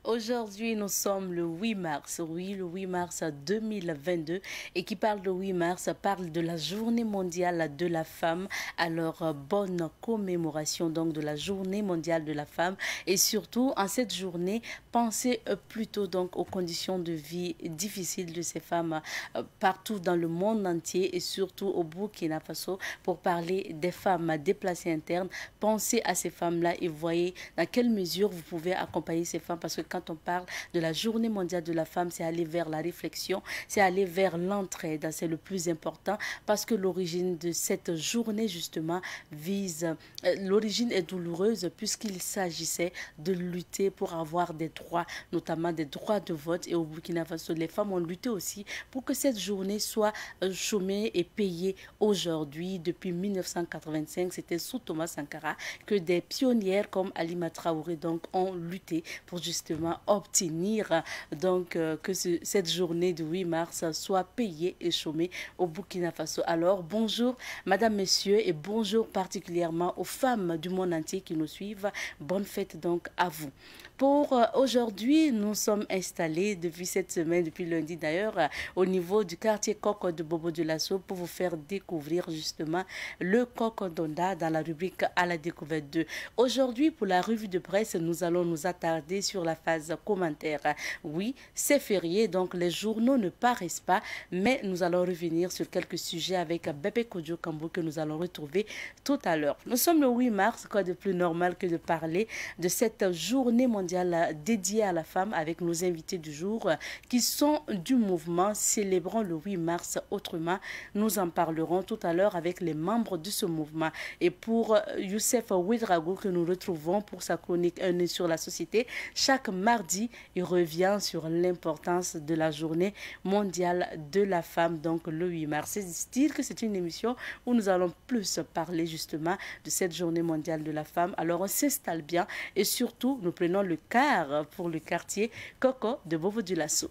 Aujourd'hui, nous sommes le 8 mars, oui, le 8 mars 2022. Et qui parle de 8 mars parle de la journée mondiale de la femme. Alors, bonne commémoration donc de la journée mondiale de la femme. Et surtout, en cette journée, pensez plutôt donc aux conditions de vie difficiles de ces femmes partout dans le monde entier et surtout au Burkina Faso. Pour parler des femmes déplacées internes, pensez à ces femmes-là et voyez dans quelle mesure vous pouvez accompagner ces femmes, parce que quand on parle de la journée mondiale de la femme, c'est aller vers la réflexion, c'est aller vers l'entraide, c'est le plus important, parce que l'origine de cette journée justement vise, l'origine est douloureuse puisqu'il s'agissait de lutter pour avoir des droits, notamment des droits de vote. Et au Burkina Faso, les femmes ont lutté aussi pour que cette journée soit chômée et payée aujourd'hui. Depuis 1985, c'était sous Thomas Sankara que des pionnières comme Alima Traoré donc ont lutté pour justement obtenir donc que cette journée du 8 mars soit payée et chômée au Burkina Faso. Alors bonjour madame, messieurs, et bonjour particulièrement aux femmes du monde entier qui nous suivent. Bonne fête donc à vous. Pour aujourd'hui, nous sommes installés depuis cette semaine, depuis lundi d'ailleurs, au niveau du quartier Coco de Bobo-Dioulasso pour vous faire découvrir justement le Cocodonda dans la rubrique à la découverte 2. Aujourd'hui, pour la revue de presse, nous allons nous attarder sur la phase commentaire. Oui, c'est férié, donc les journaux ne paraissent pas, mais nous allons revenir sur quelques sujets avec Bébé Kodjo Kambo que nous allons retrouver tout à l'heure. Nous sommes le 8 mars, quoi de plus normal que de parler de cette journée mondiale dédiée à la femme avec nos invités du jour qui sont du mouvement célébrant le 8 mars autrement. Nous en parlerons tout à l'heure avec les membres de ce mouvement. Et pour Youssef Ouedraogo que nous retrouvons pour sa chronique Un œil sur la société, chaque mardi, il revient sur l'importance de la journée mondiale de la femme, donc le 8 mars. C'est-à-dire que c'est une émission où nous allons plus parler justement de cette journée mondiale de la femme. Alors on s'installe bien et surtout nous prenons le car pour le quartier Coco de Bobo-Dioulasso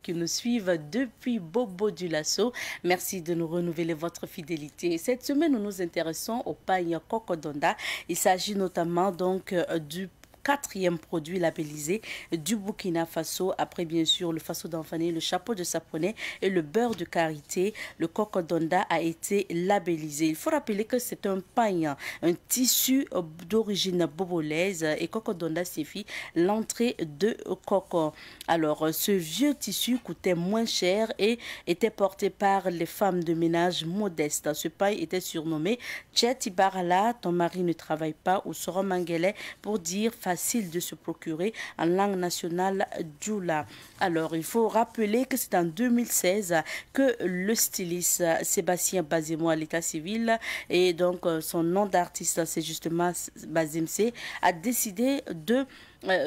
qui nous suivent depuis Bobo-Dioulasso. Merci de nous renouveler votre fidélité. Cette semaine, nous nous intéressons au pain Cocodonda. Il s'agit notamment donc du quatrième produit labellisé du Burkina Faso, après bien sûr le faso d'Anfani, le chapeau de Saponais et le beurre de karité. Le Cocodonda a été labellisé. Il faut rappeler que c'est un pain, un tissu d'origine bobolaise, et Cocodonda signifie l'entrée de coco. Alors ce vieux tissu coûtait moins cher et était porté par les femmes de ménage modestes. Ce pain était surnommé Tchet Barala, ton mari ne travaille pas, ou Soro Mangele, pour dire facile de se procurer en langue nationale Djoula. Alors, il faut rappeler que c'est en 2016 que le styliste Sébastien Bazemo à l'état civil, et donc son nom d'artiste c'est justement Bazemse, a décidé de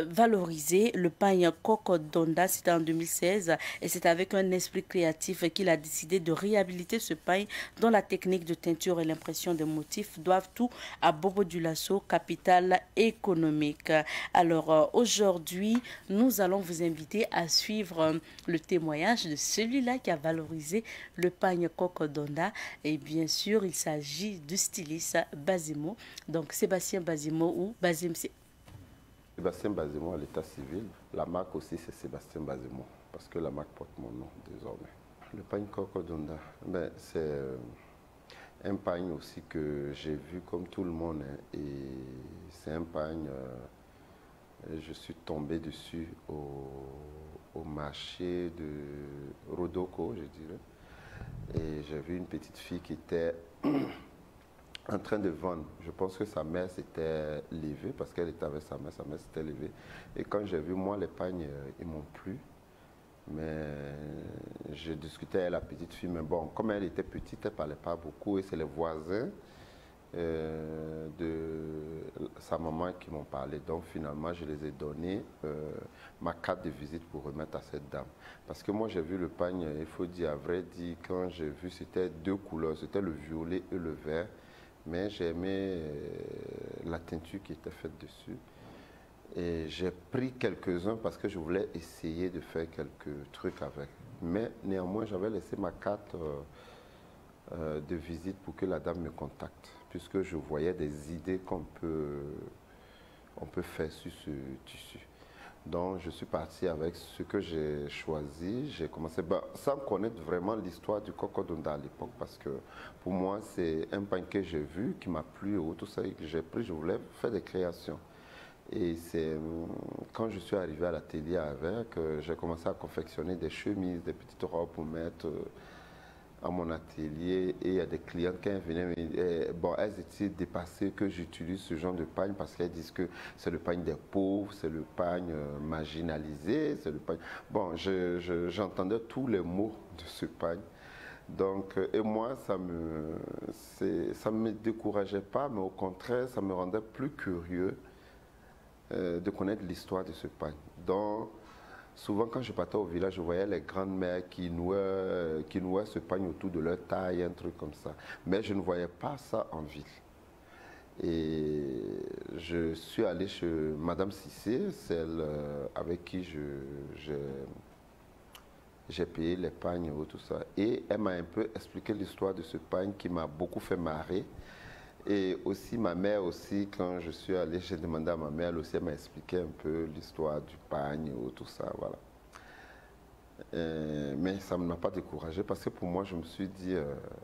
valoriser le pain Cocodonda. C'était en 2016 et c'est avec un esprit créatif qu'il a décidé de réhabiliter ce pain dont la technique de teinture et l'impression des motifs doivent tout à Bobo-Dioulasso, capitale économique. Alors aujourd'hui, nous allons vous inviter à suivre le témoignage de celui-là qui a valorisé le pain Cocodonda, et bien sûr il s'agit du styliste Bazemo, donc Sébastien Bazemo ou Bazemse. Sébastien Bazemo à l'état civil. La marque aussi c'est Sébastien Bazemo parce que la marque porte mon nom désormais. Le pain Cocodonda, ben, c'est un pain aussi que j'ai vu comme tout le monde, hein, et c'est un pain, je suis tombé dessus au marché de Rodoko, je dirais, et j'ai vu une petite fille qui était en train de vendre. Je pense que sa mère s'était levée parce qu'elle était avec sa mère s'était levée. Et quand j'ai vu, moi, les pagnes, ils m'ont plu. Mais je discutais avec la petite fille. Mais bon, comme elle était petite, elle ne parlait pas beaucoup. Et c'est les voisins de sa maman qui m'ont parlé. Donc finalement, je les ai donné ma carte de visite pour remettre à cette dame. Parce que moi, j'ai vu le pagne, il faut dire, à vrai dire, quand j'ai vu, c'était deux couleurs. C'était le violet et le vert. Mais j'ai aimé la teinture qui était faite dessus. Et j'ai pris quelques-uns parce que je voulais essayer de faire quelques trucs avec. Mais néanmoins, j'avais laissé ma carte de visite pour que la dame me contacte, puisque je voyais des idées qu'on peut peut faire sur ce tissu. Donc, je suis parti avec ce que j'ai choisi. J'ai commencé sans connaître vraiment l'histoire du Coco Donda à l'époque, parce que pour moi, c'est un pain que j'ai vu, qui m'a plu, ou tout ça, et que j'ai pris. Je voulais faire des créations. Et c'est quand je suis arrivé à l'atelier avec, j'ai commencé à confectionner des chemises, des petites robes pour mettre à mon atelier, et il y a des clients qui venaient, bon, elles étaient dépassées que j'utilise ce genre de pagne parce qu'elles disent que c'est le pagne des pauvres, c'est le pagne marginalisé, c'est le pagne... Bon, j'entendais tous les mots de ce pagne. Donc, et moi, ça me décourageait pas, mais au contraire, ça me rendait plus curieux de connaître l'histoire de ce pagne. Donc, souvent, quand je partais au village, je voyais les grandes-mères qui nouaient ce pagne autour de leur taille, un truc comme ça. Mais je ne voyais pas ça en ville. Et je suis allé chez Madame Cissé, celle avec qui j'ai payé les pagnes et tout ça. Et elle m'a un peu expliqué l'histoire de ce pagne qui m'a beaucoup fait marrer. Et aussi ma mère aussi, quand je suis allé, j'ai demandé à ma mère, elle aussi, elle m'a expliqué un peu l'histoire du pagne et tout ça, voilà. Mais ça ne m'a pas découragé parce que pour moi, je me suis dit,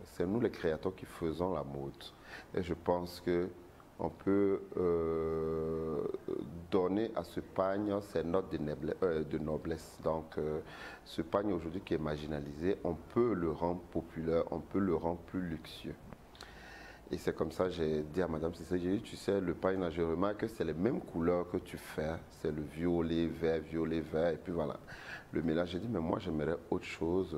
c'est nous les créateurs qui faisons la mode. Et je pense que on peut donner à ce pagne ses notes de noblesse. Donc, ce pagne aujourd'hui qui est marginalisé, on peut le rendre populaire, on peut le rendre plus luxueux. Et c'est comme ça que j'ai dit à Madame Cissé, j'ai dit, tu sais, le pagne, là, je remarque que c'est les mêmes couleurs que tu fais. C'est le violet, vert, et puis voilà. Le mélange, j'ai dit, mais moi, j'aimerais autre chose.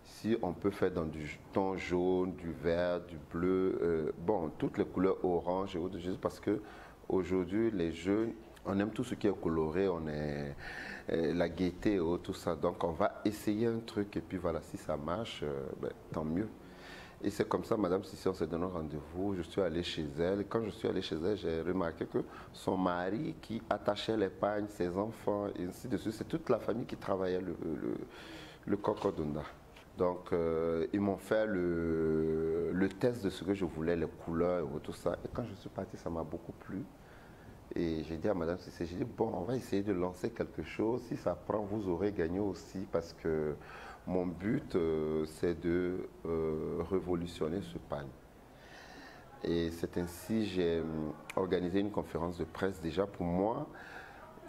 Si on peut faire dans du ton jaune, du vert, du bleu, bon, toutes les couleurs orange et autres, juste parce que aujourd'hui, les jeunes, on aime tout ce qui est coloré, on est la gaieté et tout ça. Donc, on va essayer un truc et puis voilà, si ça marche, ben, tant mieux. Et c'est comme ça, Madame Cissé, on s'est donné rendez-vous. Je suis allé chez elle. Quand je suis allé chez elle, j'ai remarqué que son mari qui attachait les pagnes, ses enfants, et ainsi de suite, c'est toute la famille qui travaillait le Coco Donda. Donc, ils m'ont fait le test de ce que je voulais, les couleurs et tout ça. Et quand je suis parti, ça m'a beaucoup plu. Et j'ai dit à Madame Cissé, j'ai dit, bon, on va essayer de lancer quelque chose. Si ça prend, vous aurez gagné aussi parce que mon but, c'est de révolutionner ce pagne. Et c'est ainsi que j'ai organisé une conférence de presse. Déjà, pour moi,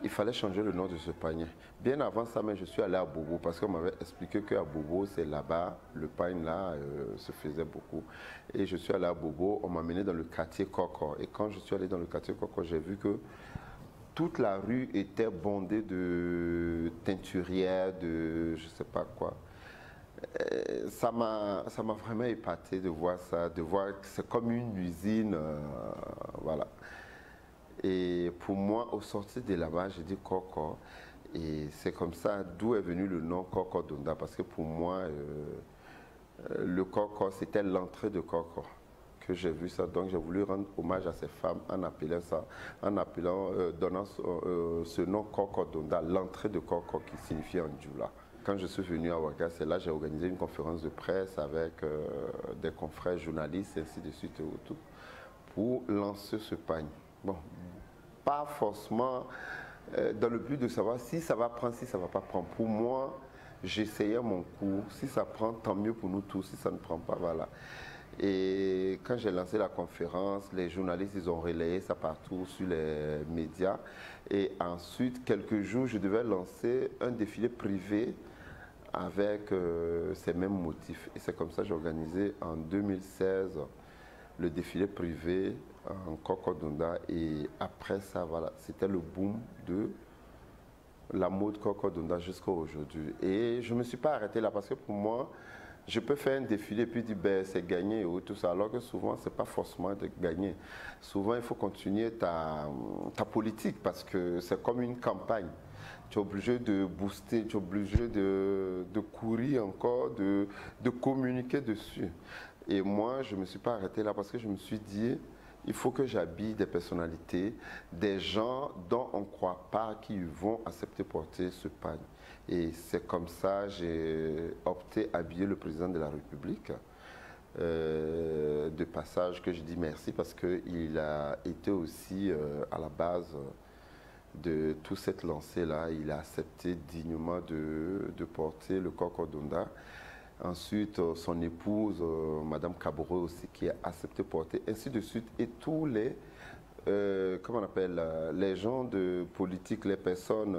il fallait changer le nom de ce panier. Bien avant ça, mais je suis allé à Bobo parce qu'on m'avait expliqué qu'à Bobo, c'est là-bas, le pagne là se faisait beaucoup. Et je suis allé à Bobo, on m'a mené dans le quartier Coco. Et quand je suis allé dans le quartier Coco, j'ai vu que toute la rue était bondée de teinturières, de je ne sais pas quoi. Ça m'a vraiment épaté de voir ça, de voir que c'est comme une usine, voilà. Et pour moi, au sortir de là-bas, j'ai dit Coco. Et c'est comme ça d'où est venu le nom Coco Donda. Parce que pour moi, le Coco, c'était l'entrée de Coco que j'ai vu ça. Donc j'ai voulu rendre hommage à ces femmes en appelant ça, donnant ce nom Coco Donda, l'entrée de Coco qui signifie en Djoula. Quand je suis venu à Ouaga, c'est là que j'ai organisé une conférence de presse avec des confrères journalistes, ainsi de suite et tout, pour lancer ce pagne. Bon, pas forcément dans le but de savoir si ça va prendre, si ça ne va pas prendre. Pour moi, j'essayais mon coup. Si ça prend, tant mieux pour nous tous. Si ça ne prend pas, voilà. Et quand j'ai lancé la conférence, les journalistes, ils ont relayé ça partout sur les médias. Et ensuite, quelques jours, je devais lancer un défilé privé avec ces mêmes motifs. Et c'est comme ça que j'ai organisé en 2016 le défilé privé en Coco Donda. Et après ça, voilà, c'était le boom de la mode Coco Donda jusqu'à aujourd'hui. Et je ne me suis pas arrêté là parce que pour moi, je peux faire un défilé et puis dire ben, c'est gagné ou tout ça, alors que souvent, ce n'est pas forcément de gagner. Souvent, il faut continuer ta politique parce que c'est comme une campagne. Tu es obligé de booster, tu es obligé de courir encore, de communiquer dessus. Et moi, je ne me suis pas arrêté là parce que je me suis dit, il faut que j'habille des personnalités, des gens dont on ne croit pas qu'ils vont accepter porter ce pagne. Et c'est comme ça que j'ai opté à habiller le président de la République. de passage que je dis merci parce qu'il a été aussi à la base de toute cette lancée-là. Il a accepté dignement de porter le coq Odonda. Ensuite, son épouse, Madame Kabore aussi, qui a accepté de porter, ainsi de suite. Et tous les, comment on appelle, les gens de politique, les personnes,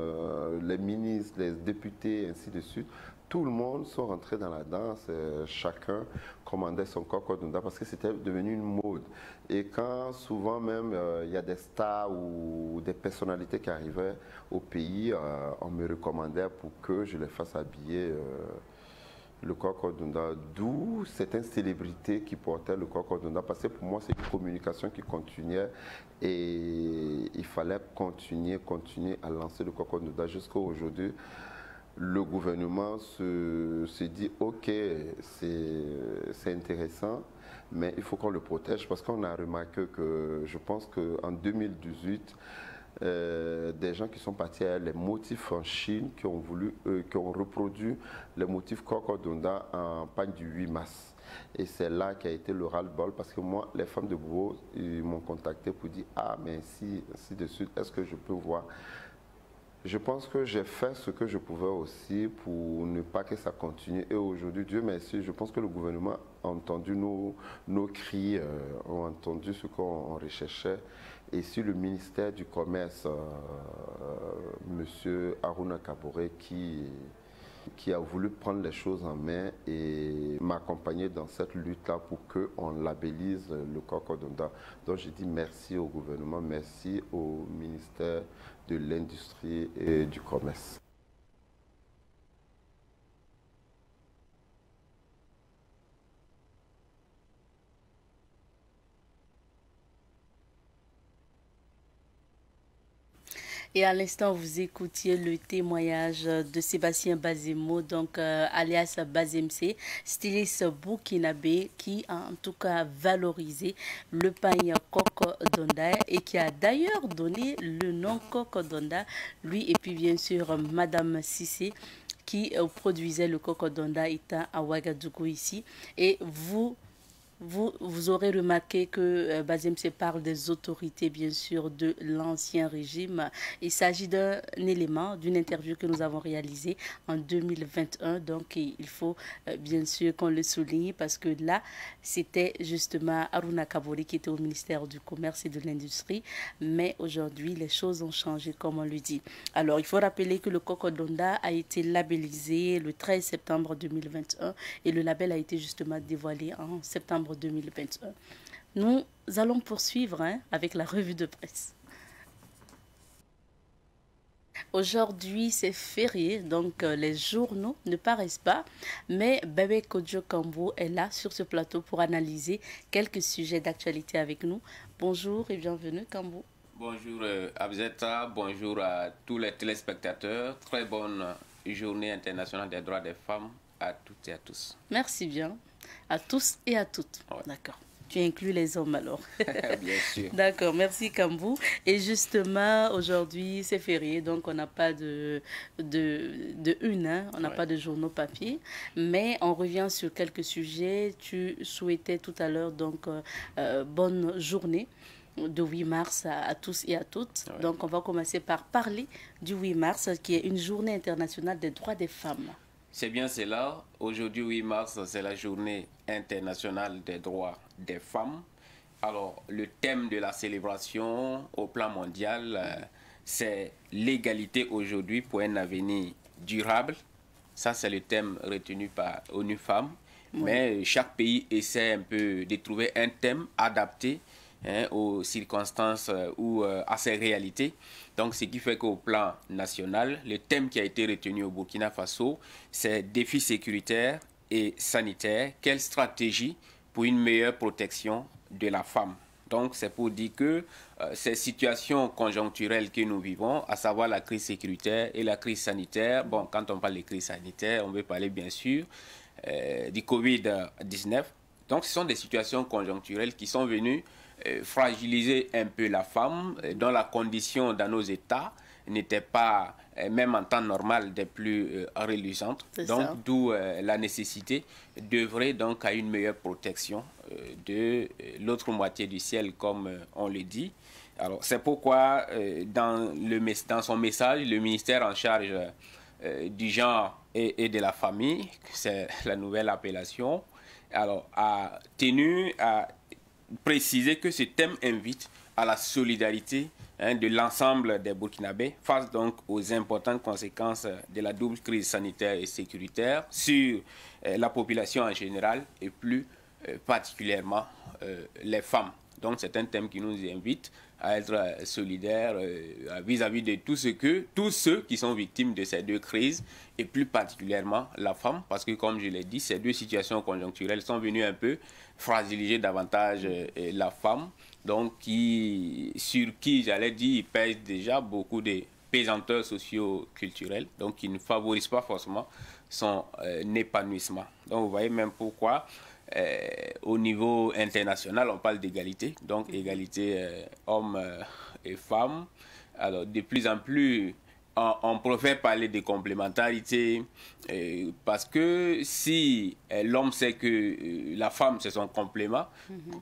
les ministres, les députés, ainsi de suite, tout le monde sont rentrés dans la danse, chacun commandait son coq Odonda parce que c'était devenu une mode. Et quand souvent même il y a des stars ou des personnalités qui arrivaient au pays, on me recommandait pour que je les fasse habiller le coq Odonda, d'où certaines célébrités qui portaient le coq Odonda, parce que pour moi c'est une communication qui continuait et il fallait continuer à lancer le coq Odonda jusqu'à aujourd'hui. Le gouvernement se dit ok, c'est intéressant, mais il faut qu'on le protège parce qu'on a remarqué que je pense qu'en 2018, des gens qui sont partis à les motifs en Chine, qui ont reproduit les motifs coq Odonda en pagne du 8 mars. Et c'est là qu'a été le ras-le-bol parce que moi, les femmes de Bobo, ils m'ont contacté pour dire ah mais ainsi de suite, est-ce que je peux voir? Je pense que j'ai fait ce que je pouvais aussi pour ne pas que ça continue. Et aujourd'hui, Dieu merci, je pense que le gouvernement a entendu nos cris, a entendu ce qu'on recherchait. Et si le ministère du Commerce, M. Aruna Kabore, qui a voulu prendre les choses en main et m'accompagner dans cette lutte-là pour qu'on labellise le coq Odonda. Donc je dis merci au gouvernement, merci au ministère de l'Industrie et du Commerce. Et à l'instant, vous écoutiez le témoignage de Sébastien Bazemo, donc alias Bazemse, styliste burkinabé, qui a en tout cas valorisé le pain coq Odonda et qui a d'ailleurs donné le nom coq Odonda, lui et puis bien sûr Madame Sissé, qui produisait le coq Odonda étant à Ouagadougou ici. Et vous aurez remarqué que Bazemse parle des autorités, bien sûr, de l'ancien régime. Il s'agit d'un élément, d'une interview que nous avons réalisée en 2021. Donc, il faut bien sûr qu'on le souligne parce que là, c'était justement Aruna Kabore qui était au ministère du Commerce et de l'Industrie. Mais aujourd'hui, les choses ont changé, comme on le dit. Alors, il faut rappeler que le coq Odonda a été labellisé le 13 septembre 2021 et le label a été justement dévoilé en septembre 2021. Nous allons poursuivre avec la revue de presse. Aujourd'hui, c'est férié, donc les journaux ne paraissent pas, mais Bébé Kodjo Kambo est là sur ce plateau pour analyser quelques sujets d'actualité avec nous. Bonjour et bienvenue Kambo. Bonjour Abzeta, bonjour à tous les téléspectateurs. Très bonne journée internationale des droits des femmes à toutes et à tous. Merci bien. À tous et à toutes. Ouais. D'accord. Tu inclus les hommes alors. Bien sûr. D'accord, merci Kambou. Et justement, aujourd'hui, c'est férié, donc on n'a pas de une, hein, on n'a pas de journaux papier. Mais on revient sur quelques sujets. Tu souhaitais tout à l'heure, donc, bonne journée de 8 mars à tous et à toutes. Ouais. Donc, on va commencer par parler du 8 mars, qui est une journée internationale des droits des femmes. C'est bien cela. Aujourd'hui, 8 mars, c'est la journée internationale des droits des femmes. Alors, le thème de la célébration au plan mondial, c'est l'égalité aujourd'hui pour un avenir durable. Ça, c'est le thème retenu par ONU Femmes. Oui. Mais chaque pays essaie un peu de trouver un thème adapté aux circonstances ou à ses réalités. Donc, ce qui fait qu'au plan national, le thème qui a été retenu au Burkina Faso, c'est défis sécuritaires et sanitaires. Quelle stratégie pour une meilleure protection de la femme? Donc, c'est pour dire que ces situations conjoncturelles que nous vivons, à savoir la crise sécuritaire et la crise sanitaire, bon, quand on parle de crise sanitaire, on veut parler bien sûr du Covid-19. Donc, ce sont des situations conjoncturelles qui sont venues fragiliser un peu la femme dans la condition dans nos États n'étaient pas, même en temps normal, des plus reluisantes. Donc, d'où la nécessité d'œuvrer donc à une meilleure protection de l'autre moitié du ciel, comme on le dit. Alors, c'est pourquoi, dans son message, le ministère en charge du genre et de la famille, c'est la nouvelle appellation, alors, a tenu à préciser que ce thème invite à la solidarité de l'ensemble des Burkinabés face donc aux importantes conséquences de la double crise sanitaire et sécuritaire sur la population en général et plus particulièrement les femmes. Donc c'est un thème qui nous invite à être solidaires vis-à-vis de tous ceux qui sont victimes de ces deux crises et plus particulièrement la femme, parce que comme je l'ai dit, ces deux situations conjoncturelles sont venues un peu fragiliser davantage la femme, donc sur qui, j'allais dire, pèse déjà beaucoup de pesanteurs socio-culturelles, donc qui ne favorisent pas forcément son épanouissement. Donc vous voyez même pourquoi au niveau international on parle d'égalité, donc égalité hommes et femmes. Alors de plus en plus on préfère parler de complémentarité parce que si l'homme sait que la femme c'est son complément,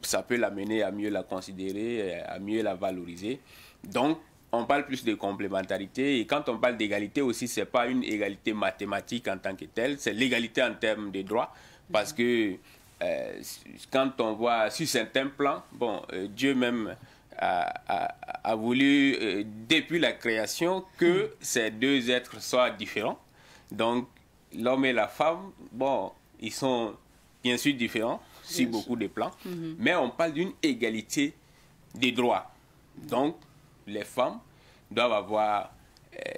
ça peut l'amener à mieux la considérer, à mieux la valoriser. Donc on parle plus de complémentarité, et quand on parle d'égalité aussi, c'est pas une égalité mathématique en tant que telle, c'est l'égalité en termes de droits, parce que quand on voit sur certains plans, bon, Dieu même a voulu, depuis la création, que ces deux êtres soient différents. Donc, l'homme et la femme, bon, ils sont bien sûr différents sur beaucoup de plans, mais on parle d'une égalité des droits. Donc, les femmes doivent avoir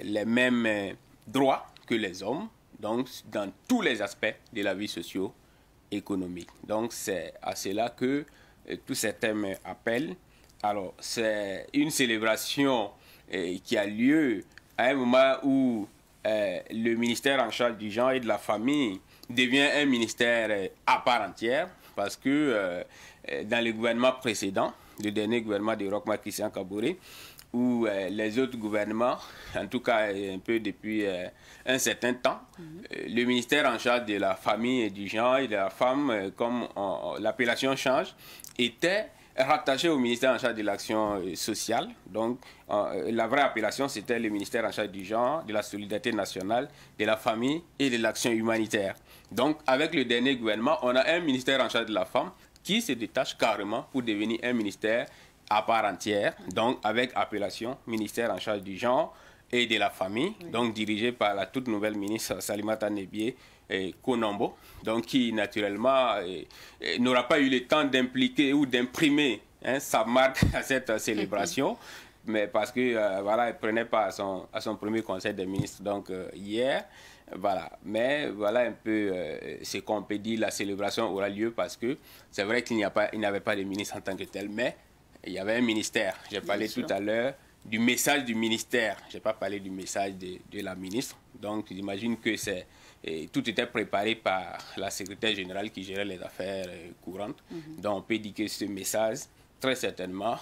les mêmes droits que les hommes, donc dans tous les aspects de la vie socio-économique. Donc, c'est à cela que tous ces thèmes appellent. Alors, c'est une célébration qui a lieu à un moment où le ministère en charge du genre et de la famille devient un ministère à part entière, parce que dans le gouvernement précédent, le dernier gouvernement de Roch-Marc Christian Kaboré, où les autres gouvernements, en tout cas un peu depuis un certain temps, le ministère en charge de la famille et du genre et de la femme, comme l'appellation change, était rattaché au ministère en charge de l'action sociale. Donc la vraie appellation, c'était le ministère en charge du genre, de la solidarité nationale, de la famille et de l'action humanitaire. Donc avec le dernier gouvernement, on a un ministère en charge de la femme qui se détache carrément pour devenir un ministère à part entière, donc avec appellation ministère en charge du genre et de la famille, donc dirigé par la toute nouvelle ministre Salimata Nebié Konombo, donc qui naturellement n'aura pas eu le temps d'impliquer ou d'imprimer sa marque à cette célébration, mais parce que voilà, elle prenait part à son premier conseil des ministres donc hier. Voilà, mais voilà un peu ce qu'on peut dire, la célébration aura lieu parce que c'est vrai qu'il n'avait pas de ministre en tant que tel, mais il y avait un ministère. J'ai parlé tout à l'heure du message du ministère. Je n'ai pas parlé du message de la ministre. Donc, j'imagine que tout était préparé par la secrétaire générale qui gérait les affaires courantes. Donc, on peut dire que ce message, très certainement,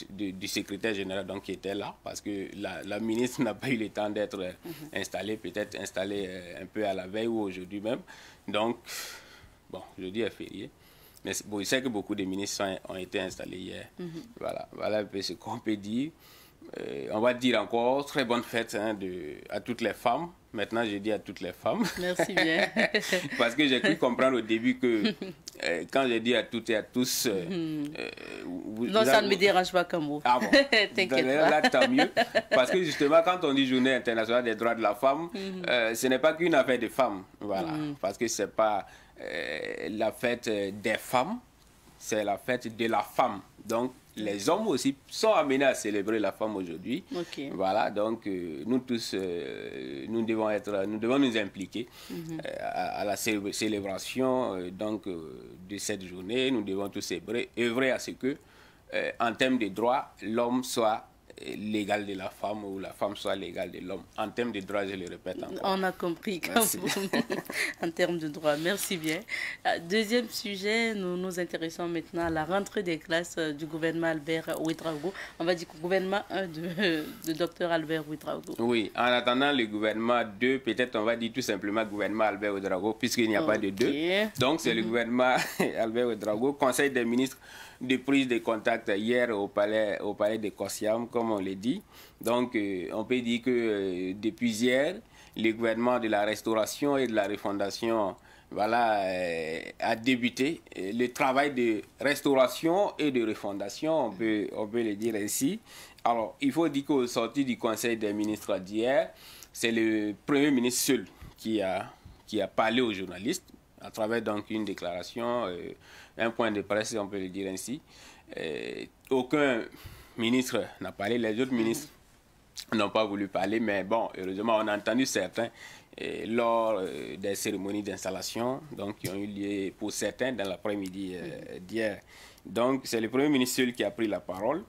du secrétaire général donc, qui était là, parce que la ministre n'a pas eu le temps d'être installée, peut-être installée un peu à la veille ou aujourd'hui même. Donc, bon, jeudi est férié. Mais bon, je sais que beaucoup de ministres ont été installés hier. Voilà un peu ce qu'on peut dire. On va dire encore très bonne fête à toutes les femmes. Maintenant, je dis à toutes les femmes. Merci bien. Parce que j'ai cru comprendre au début que quand je dis à toutes et à tous... non, ça ne me dérange pas comme vous. Ah bon. T'inquiète pas. Là, tant mieux. Parce que justement, quand on dit Journée internationale des droits de la femme, ce n'est pas qu'une affaire de femmes. Voilà. Parce que ce n'est pas la fête des femmes, c'est la fête de la femme. Donc, les hommes aussi sont amenés à célébrer la femme aujourd'hui. Voilà, donc nous tous, nous devons nous impliquer à la célébration donc, de cette journée. Nous devons tous œuvrer à ce que, en termes de droits, l'homme soit l'égal de la femme ou la femme soit l'égal de l'homme. En termes de droit, je le répète encore. On a compris quand en termes de droit. Merci bien. Deuxième sujet, nous nous intéressons maintenant à la rentrée des classes du gouvernement Albert Ouedraogo. On va dire que le gouvernement 1 de Dr Albert Ouedraogo. Oui, en attendant le gouvernement 2, peut-être on va dire tout simplement gouvernement Albert Ouedraogo, puisqu'il n'y a pas de 2. Donc c'est le gouvernement Albert Ouedraogo, Conseil des ministres de prise de contact hier au palais de Kosiam, comme on l'a dit. Donc, on peut dire que depuis hier, le gouvernement de la restauration et de la refondation voilà, a débuté le travail de restauration et de refondation, on peut le dire ainsi. Alors, il faut dire qu'au sorti du Conseil des ministres d'hier, c'est le Premier ministre seul qui a parlé aux journalistes à travers donc une déclaration, un point de presse, on peut le dire ainsi. Aucun ministre n'a parlé, les autres ministres n'ont pas voulu parler, mais bon, heureusement, on a entendu certains lors des cérémonies d'installation, donc qui ont eu lieu pour certains dans l'après-midi d'hier. Donc, c'est le Premier ministre seul qui a pris la parole.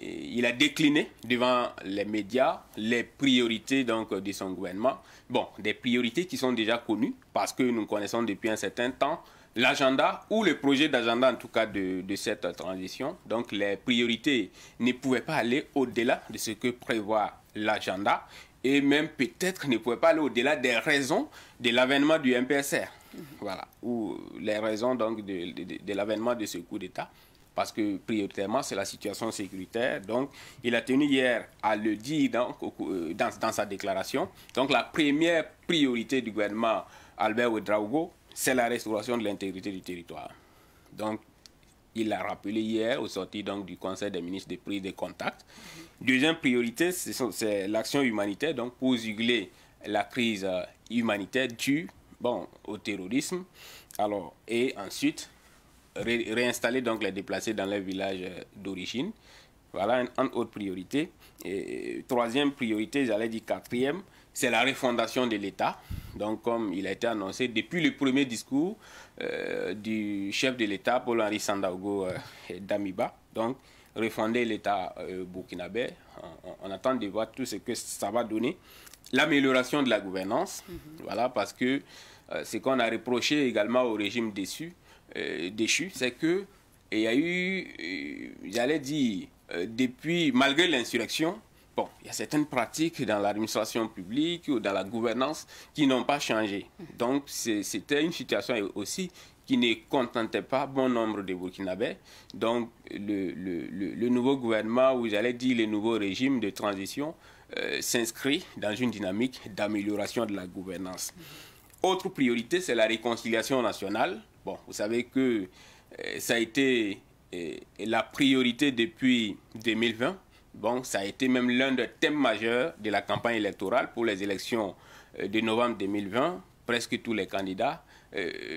Il a décliné devant les médias les priorités donc, de son gouvernement. Bon, des priorités qui sont déjà connues parce que nous connaissons depuis un certain temps l'agenda ou le projet d'agenda en tout cas de cette transition. Donc les priorités ne pouvaient pas aller au-delà de ce que prévoit l'agenda et même peut-être ne pouvaient pas aller au-delà des raisons de l'avènement du MPSR. Voilà, ou les raisons donc de l'avènement de ce coup d'État. Parce que prioritairement, c'est la situation sécuritaire. Donc, il a tenu hier à le dire dans sa déclaration. Donc, la première priorité du gouvernement Albert Ouedraogo, c'est la restauration de l'intégrité du territoire. Donc, il l'a rappelé hier au sorti donc, du Conseil des ministres de prise de contact. Deuxième priorité, c'est l'action humanitaire, donc pour juguler la crise humanitaire due au terrorisme. Alors, et ensuite, réinstaller donc les déplacés dans leur village d'origine. Voilà une autre priorité. Et troisième priorité, j'allais dire quatrième, c'est la refondation de l'État. Donc comme il a été annoncé depuis le premier discours du chef de l'État, Paul-Henri Sandaogo Damiba. Donc refonder l'État burkinabé. On attend de voir tout ce que ça va donner. L'amélioration de la gouvernance, voilà, parce que ce qu'on a reproché également au régime déchu, c'est que il y a eu, j'allais dire, malgré l'insurrection, il y a certaines pratiques dans l'administration publique ou dans la gouvernance qui n'ont pas changé. Donc, c'était une situation aussi qui ne contentait pas bon nombre de Burkinabés. Donc, le nouveau gouvernement, ou j'allais dire le nouveau régime de transition, s'inscrit dans une dynamique d'amélioration de la gouvernance. Autre priorité, c'est la réconciliation nationale. Bon, vous savez que ça a été la priorité depuis 2020. Bon, ça a été même l'un des thèmes majeurs de la campagne électorale pour les élections de novembre 2020. Presque tous les candidats,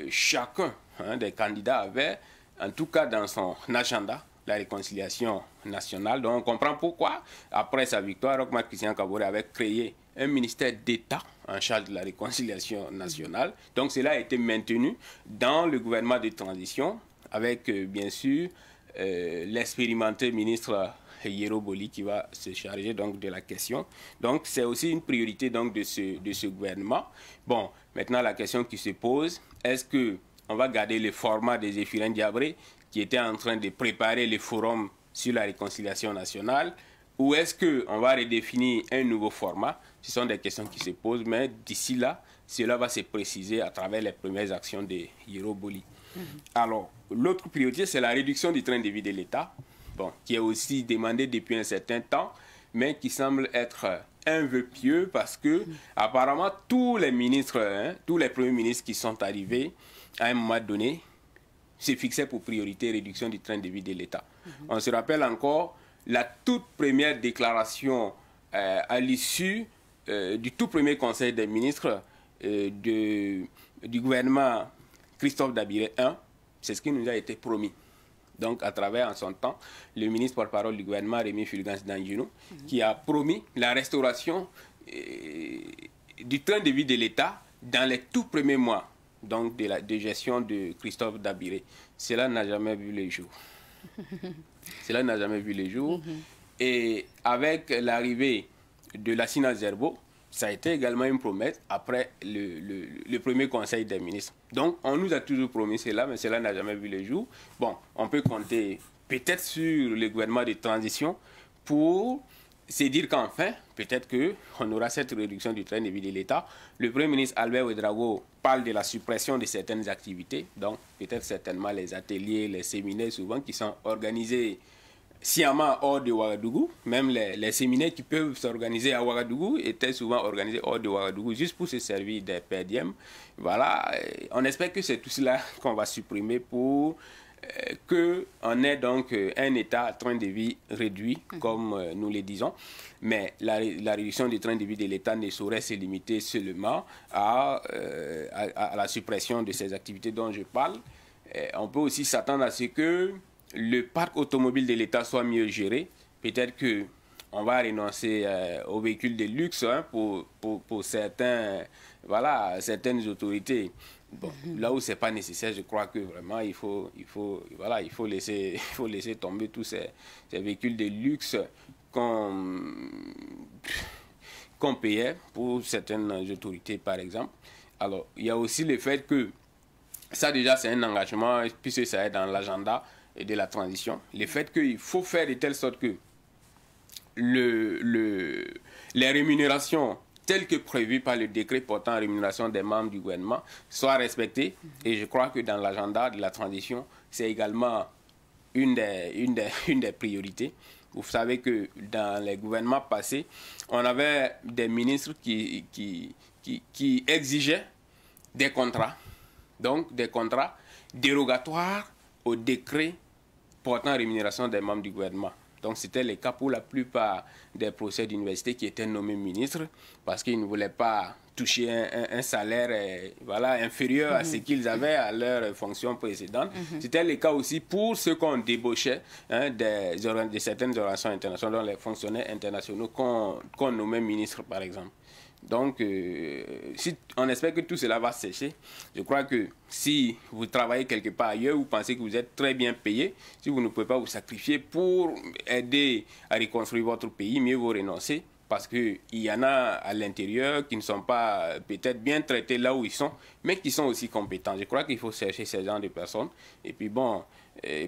chacun des candidats avait, en tout cas dans son agenda, la réconciliation nationale. Donc on comprend pourquoi, après sa victoire, Roch-Marc Christian Kaboré avait créé un ministère d'État en charge de la réconciliation nationale. Donc cela a été maintenu dans le gouvernement de transition avec bien sûr l'expérimenté ministre Yero Boli qui va se charger donc de la question. Donc c'est aussi une priorité donc de ce gouvernement. Bon, maintenant la question qui se pose, est-ce qu'on va garder le format des Zéphirin Diabré qui était en train de préparer le forum sur la réconciliation nationale, ou est-ce qu'on va redéfinir un nouveau format? Ce sont des questions qui se posent, mais d'ici là, cela va se préciser à travers les premières actions de Yero Boli. Alors, l'autre priorité, c'est la réduction du train de vie de l'État, qui est aussi demandée depuis un certain temps, mais qui semble être un vœu pieux parce que, apparemment, tous les ministres, tous les premiers ministres qui sont arrivés à un moment donné, se fixait pour priorité réduction du train de vie de l'État. On se rappelle encore la toute première déclaration à l'issue du tout premier conseil des ministres du gouvernement Christophe Dabiré I, c'est ce qui nous a été promis. Donc, à travers, en son temps, le ministre porte-parole du gouvernement, Rémi Fulgence Danginou, qui a promis la restauration du train de vie de l'État dans les tout premiers mois donc de gestion de Christophe Dabiré. Cela n'a jamais vu le jour. Cela n'a jamais vu le jour. Et avec l'arrivée de Lassina Zerbo, ça a été également une promesse après le premier conseil des ministres. Donc, on nous a toujours promis cela, mais cela n'a jamais vu le jour. Bon, on peut compter peut-être sur le gouvernement de transition pour se dire qu'enfin, peut-être qu'on aura cette réduction du train de vie de l'État. Le Premier ministre Albert Ouedraogo parle de la suppression de certaines activités, donc peut-être certainement les ateliers, les séminaires souvent qui sont organisés sciemment hors de Ouagadougou. Même les séminaires qui peuvent s'organiser à Ouagadougou étaient souvent organisés hors de Ouagadougou juste pour se servir des per diem. Voilà, on espère que c'est tout cela qu'on va supprimer pour qu'on ait donc un état à train de vie réduit, comme nous le disons. Mais la réduction du train de vie de l'État ne saurait se limiter seulement à la suppression de ces activités dont je parle. On peut aussi s'attendre à ce que le parc automobile de l'État soit mieux géré. Peut-être qu'on va renoncer aux véhicules de luxe pour certains, voilà, certaines autorités. Bon, là où ce n'est pas nécessaire, je crois que vraiment il faut laisser tomber tous ces véhicules de luxe qu'on payait pour certaines autorités, par exemple. Alors, il y a aussi le fait que ça déjà c'est un engagement, puisque ça est dans l'agenda de la transition. Le fait qu'il faut faire de telle sorte que les rémunérations telles que prévues par le décret portant rémunération des membres du gouvernement soient respectées. Et je crois que dans l'agenda de la transition, c'est également une des priorités. Vous savez que dans les gouvernements passés, on avait des ministres qui exigeaient des contrats, donc des contrats dérogatoires au décret portant rémunération des membres du gouvernement. Donc c'était le cas pour la plupart des professeurs d'université qui étaient nommés ministres parce qu'ils ne voulaient pas toucher un salaire inférieur à ce qu'ils avaient à leur fonction précédente. C'était le cas aussi pour ceux qu'on débauchait de certaines organisations internationales, dont les fonctionnaires internationaux qu'on nommait ministres par exemple. Donc, si on espère que tout cela va sécher, je crois que si vous travaillez quelque part ailleurs, vous pensez que vous êtes très bien payé, si vous ne pouvez pas vous sacrifier pour aider à reconstruire votre pays, mieux vaut renoncer, parce qu'il y en a à l'intérieur qui ne sont pas peut-être bien traités là où ils sont, mais qui sont aussi compétents. Je crois qu'il faut chercher ces genres de personnes. Et puis bon,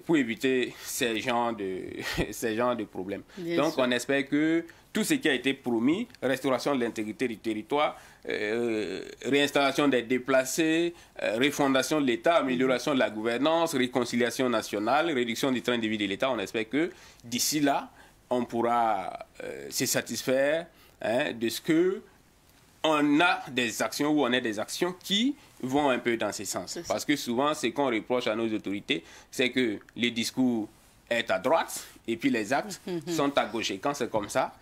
pour éviter ces genres de problèmes. Donc, on espère que tout ce qui a été promis, restauration de l'intégrité du territoire, réinstallation des déplacés, refondation de l'État, amélioration de la gouvernance, réconciliation nationale, réduction du train de vie de l'État, on espère que d'ici là, on pourra se satisfaire de ce que on a des actions ou on a des actions qui vont un peu dans ce sens. Parce que souvent, ce qu'on reproche à nos autorités, c'est que le discours est à droite et puis les actes sont à gauche. Et quand c'est comme ça,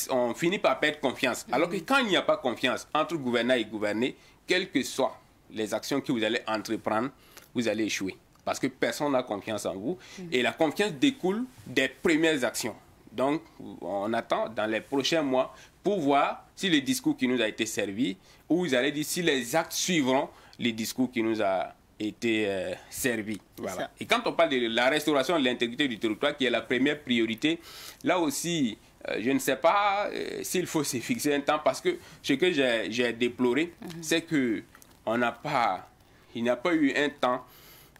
on finit par perdre confiance. Alors que quand il n'y a pas confiance entre gouvernants et gouvernés, quelles que soient les actions que vous allez entreprendre, vous allez échouer. Parce que personne n'a confiance en vous. Et la confiance découle des premières actions. Donc, on attend dans les prochains mois pour voir si le discours qui nous a été servi, ou vous allez dire si les actes suivront le discours qui nous a été servi. Voilà. Et quand on parle de la restauration de l'intégrité du territoire, qui est la première priorité, là aussi, je ne sais pas s'il faut se fixer un temps, parce que ce que j'ai déploré, c'est qu'il n'y a pas eu un temps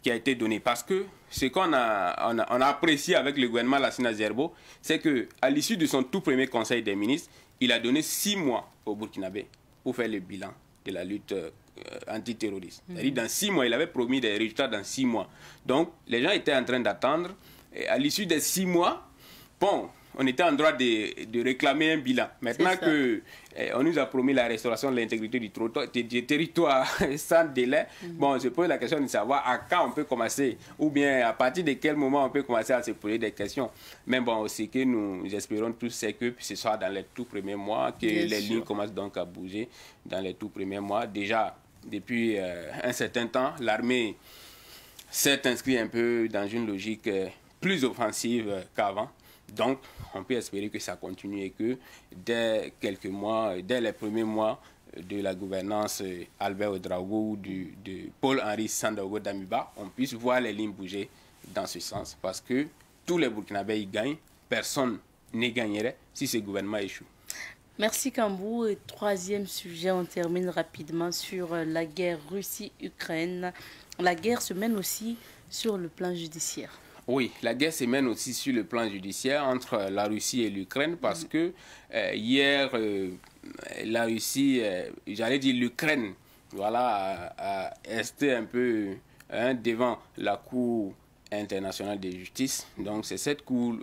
qui a été donné. Parce que ce qu'on a apprécié avec le gouvernement Lassina Zerbo, c'est qu'à l'issue de son tout premier conseil des ministres, il a donné 6 mois au Burkinabé pour faire le bilan de la lutte antiterroriste. C'est-à-dire dans 6 mois, il avait promis des résultats dans 6 mois. Donc, les gens étaient en train d'attendre. Et à l'issue des 6 mois, bon, on était en droit de réclamer un bilan. Maintenant qu'on nous a promis la restauration de l'intégrité du territoire sans délai, bon, je pose la question de savoir à quand on peut commencer, ou bien à partir de quel moment on peut commencer à se poser des questions. Mais bon, ce que nous espérons tous, c'est que ce soit dans les tout premiers mois, que les lignes commencent donc à bouger dans les tout premiers mois. Déjà, depuis un certain temps, l'armée s'est inscrite un peu dans une logique plus offensive qu'avant. Donc, on peut espérer que ça continue et que dès quelques mois, dès les premiers mois de la gouvernance Albert Ouedraogo ou de Paul-Henri Sandaogo Damiba, on puisse voir les lignes bouger dans ce sens. Parce que tous les Burkinabés y gagnent, personne ne gagnerait si ce gouvernement échoue. Merci Kambou. Et troisième sujet, on termine rapidement sur la guerre Russie-Ukraine. La guerre se mène aussi sur le plan judiciaire. Oui, la guerre se mène aussi sur le plan judiciaire entre la Russie et l'Ukraine parce que hier, la Russie, j'allais dire l'Ukraine, voilà, a resté un peu devant la Cour internationale de justice. Donc c'est cette Cour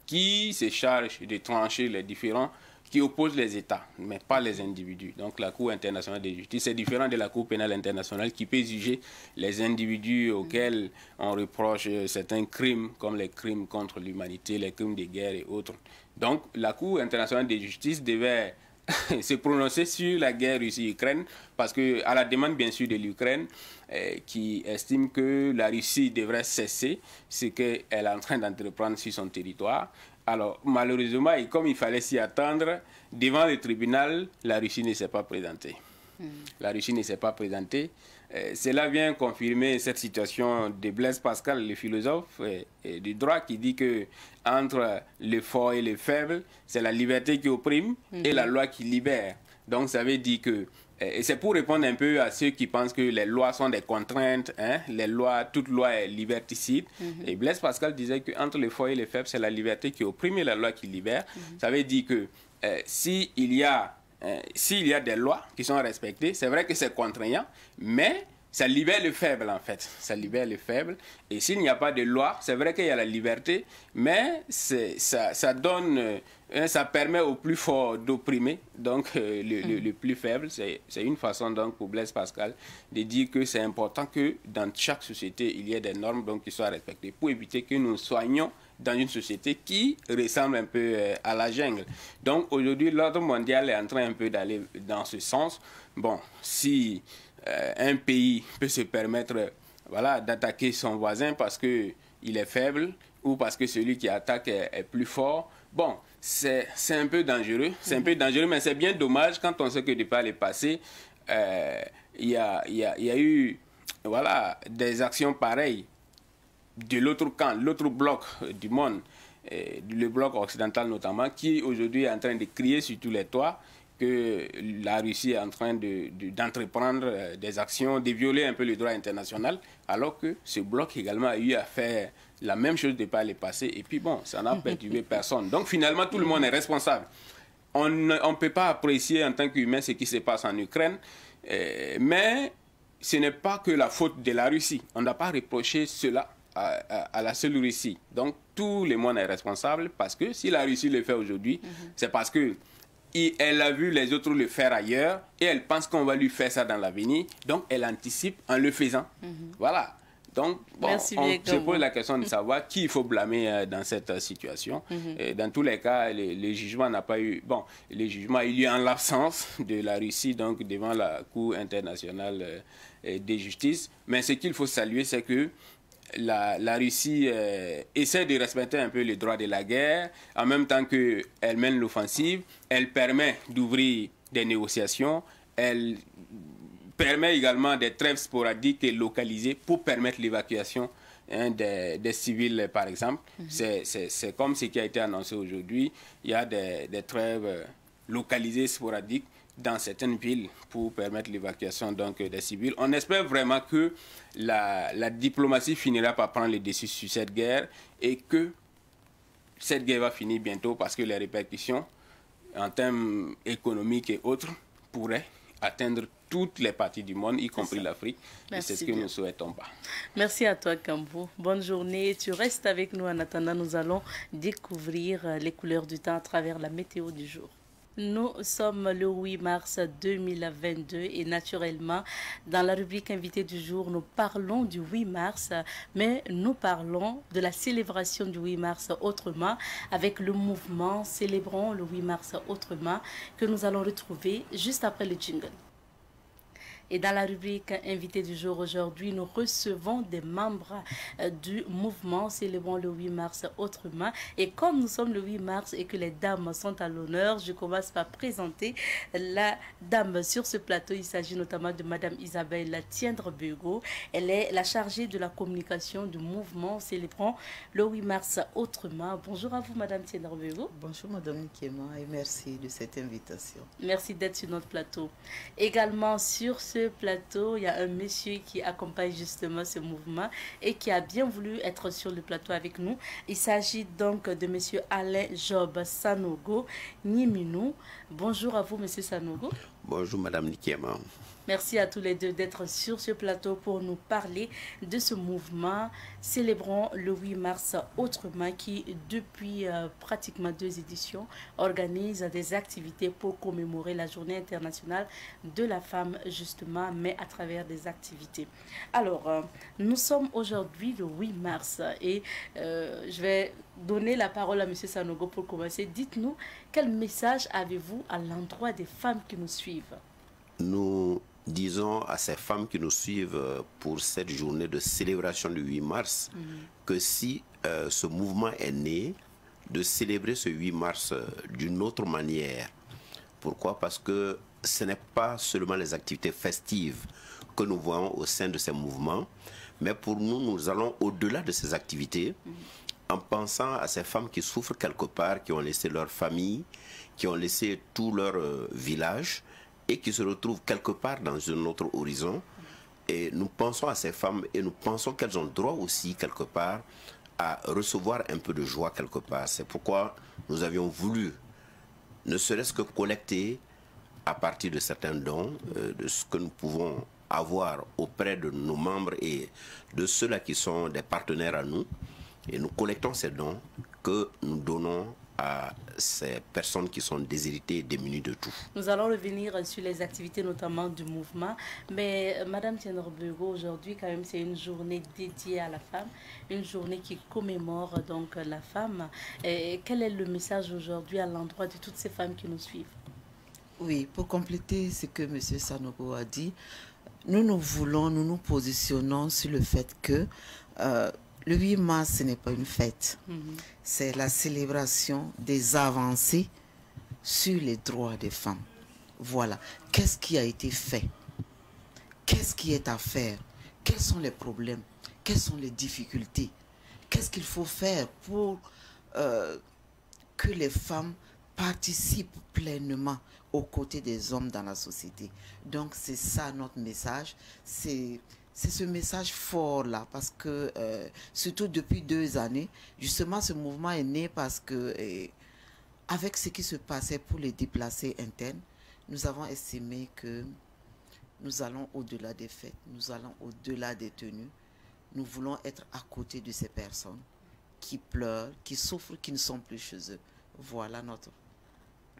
qui se charge de trancher les différends qui opposent les États, mais pas les individus. Donc la Cour internationale de justice, c'est différent de la Cour pénale internationale qui peut juger les individus auxquels on reproche certains crimes, comme les crimes contre l'humanité, les crimes de guerre et autres. Donc la Cour internationale de justice devait se prononcer sur la guerre Russie-Ukraine, parce que, à la demande bien sûr de l'Ukraine, qui estime que la Russie devrait cesser ce qu'elle est en train d'entreprendre sur son territoire. Alors, malheureusement, et comme il fallait s'y attendre, devant le tribunal, la Russie ne s'est pas présentée. La Russie ne s'est pas présentée. Cela vient confirmer cette situation de Blaise Pascal, le philosophe du droit, qui dit que entre le fort et le faible, c'est la liberté qui opprime et la loi qui libère. Donc, ça veut dire que et c'est pour répondre un peu à ceux qui pensent que les lois sont des contraintes, les lois, toute loi est liberticide. Et Blaise Pascal disait qu'entre le fort et le faible, c'est la liberté qui opprime et la loi qui libère. Ça veut dire que s'il y a des lois qui sont respectées, c'est vrai que c'est contraignant, mais ça libère le faible en fait. Ça libère le faible. Et s'il n'y a pas de loi, c'est vrai qu'il y a la liberté, mais ça donne... ça permet au plus fort d'opprimer, donc le plus faible. C'est une façon donc pour Blaise Pascal de dire que c'est important que dans chaque société, il y ait des normes donc, qui soient respectées pour éviter que nous soyons dans une société qui ressemble un peu à la jungle. Donc aujourd'hui, l'ordre mondial est en train un peu d'aller dans ce sens. Bon, si un pays peut se permettre voilà, d'attaquer son voisin parce qu'il est faible ou parce que celui qui attaque est plus fort, bon, c'est un peu dangereux. C'est un peu dangereux, mais c'est bien dommage quand on sait que depuis le passé, il y a eu voilà, des actions pareilles de l'autre camp, l'autre bloc du monde, le bloc occidental notamment, qui aujourd'hui est en train de crier sur tous les toits que la Russie est en train d'entreprendre des actions, de violer un peu le droit international, alors que ce bloc également a eu à faire la même chose depuis le passé. Et puis bon, ça n'a perturbé personne. Donc finalement, tout le monde est responsable. On ne peut pas apprécier en tant qu'humain ce qui se passe en Ukraine, mais ce n'est pas que la faute de la Russie. On ne doit pas reprocher cela à la seule Russie. Donc tout le monde est responsable, parce que si la Russie le fait aujourd'hui, c'est parce que elle a vu les autres le faire ailleurs et elle pense qu'on va lui faire ça dans l'avenir. Donc, elle anticipe en le faisant. Voilà. Donc, bon, on se pose la question de savoir qui il faut blâmer dans cette situation. Et dans tous les cas, le jugement n'a pas eu... Bon, le jugement a eu lieu en l'absence de la Russie, donc devant la Cour internationale de justice. Mais ce qu'il faut saluer, c'est que la Russie essaie de respecter un peu les droits de la guerre, en même temps qu'elle mène l'offensive. Elle permet d'ouvrir des négociations, elle permet également des trêves sporadiques et localisées pour permettre l'évacuation des civils, par exemple. C'est comme ce qui a été annoncé aujourd'hui. Il y a des trêves localisées, sporadiques, dans certaines villes pour permettre l'évacuation des civils. On espère vraiment que la diplomatie finira par prendre le dessus sur cette guerre et que cette guerre va finir bientôt, parce que les répercussions en termes économiques et autres pourraient atteindre toutes les parties du monde, y compris l'Afrique. Et c'est ce que nous ne souhaitons pas. Merci à toi, Kambou. Bonne journée. Tu restes avec nous. En attendant, nous allons découvrir les couleurs du temps à travers la météo du jour. Nous sommes le 8 mars 2022 et naturellement, dans la rubrique invité du jour, nous parlons du 8 mars, mais nous parlons de la célébration du 8 mars autrement avec le mouvement Célébrons le 8 mars autrement que nous allons retrouver juste après le jingle. Et dans la rubrique invité du jour aujourd'hui, nous recevons des membres du mouvement célébrant le 8 mars autrement. Et comme nous sommes le 8 mars et que les dames sont à l'honneur, je commence par présenter la dame sur ce plateau. Il s'agit notamment de Madame Isabelle Tiendre-Bego. Elle est la chargée de la communication du mouvement célébrant le 8 mars autrement. Bonjour à vous Madame Tiendre-Bego. Bonjour Madame Nikiema et merci de cette invitation. Merci d'être sur notre plateau. Également sur ce plateau, il y a un monsieur qui accompagne justement ce mouvement et qui a bien voulu être sur le plateau avec nous. Il s'agit donc de monsieur Alain Job Sanogo Niminou. Bonjour à vous monsieur Sanogo. Bonjour Madame Nikiema. Merci à tous les deux d'être sur ce plateau pour nous parler de ce mouvement célébrant le 8 mars autrement qui, depuis pratiquement 2 éditions, organise des activités pour commémorer la journée internationale de la femme justement, mais à travers des activités. Alors, nous sommes aujourd'hui le 8 mars et je vais donner la parole à M. Sanogo pour commencer. Dites-nous, quel message avez-vous à l'endroit des femmes qui nous suivent? Nous disons à ces femmes qui nous suivent pour cette journée de célébration du 8 mars que si ce mouvement est né, de célébrer ce 8 mars d'une autre manière. Pourquoi? Parce que ce n'est pas seulement les activités festives que nous voyons au sein de ces mouvements, mais pour nous, nous allons au-delà de ces activités en pensant à ces femmes qui souffrent quelque part, qui ont laissé leur famille, qui ont laissé tout leur village, et qui se retrouvent quelque part dans un autre horizon. Et nous pensons à ces femmes et nous pensons qu'elles ont droit aussi quelque part à recevoir un peu de joie quelque part. C'est pourquoi nous avions voulu, ne serait-ce que collecter à partir de certains dons, de ce que nous pouvons avoir auprès de nos membres et de ceux-là qui sont des partenaires à nous. Et nous collectons ces dons que nous donnons à ces personnes qui sont déshéritées et démunies de tout. Nous allons revenir sur les activités notamment du mouvement, mais Madame Tiendre-Bego, aujourd'hui quand même c'est une journée dédiée à la femme, une journée qui commémore donc la femme. Et quel est le message aujourd'hui à l'endroit de toutes ces femmes qui nous suivent? Oui, pour compléter ce que M. Sanogo a dit, nous nous positionnons sur le fait que le 8 mars, ce n'est pas une fête. C'est la célébration des avancées sur les droits des femmes. Voilà. Qu'est-ce qui a été fait? Qu'est-ce qui est à faire? Quels sont les problèmes? Quelles sont les difficultés? Qu'est-ce qu'il faut faire pour que les femmes participent pleinement aux côtés des hommes dans la société? Donc, c'est ça notre message. C'est ce message fort-là, parce que, surtout depuis 2 années, justement, ce mouvement est né parce que, avec ce qui se passait pour les déplacés internes, nous avons estimé que nous allons au-delà des fêtes, nous allons au-delà des tenues. Nous voulons être à côté de ces personnes qui pleurent, qui souffrent, qui ne sont plus chez eux. Voilà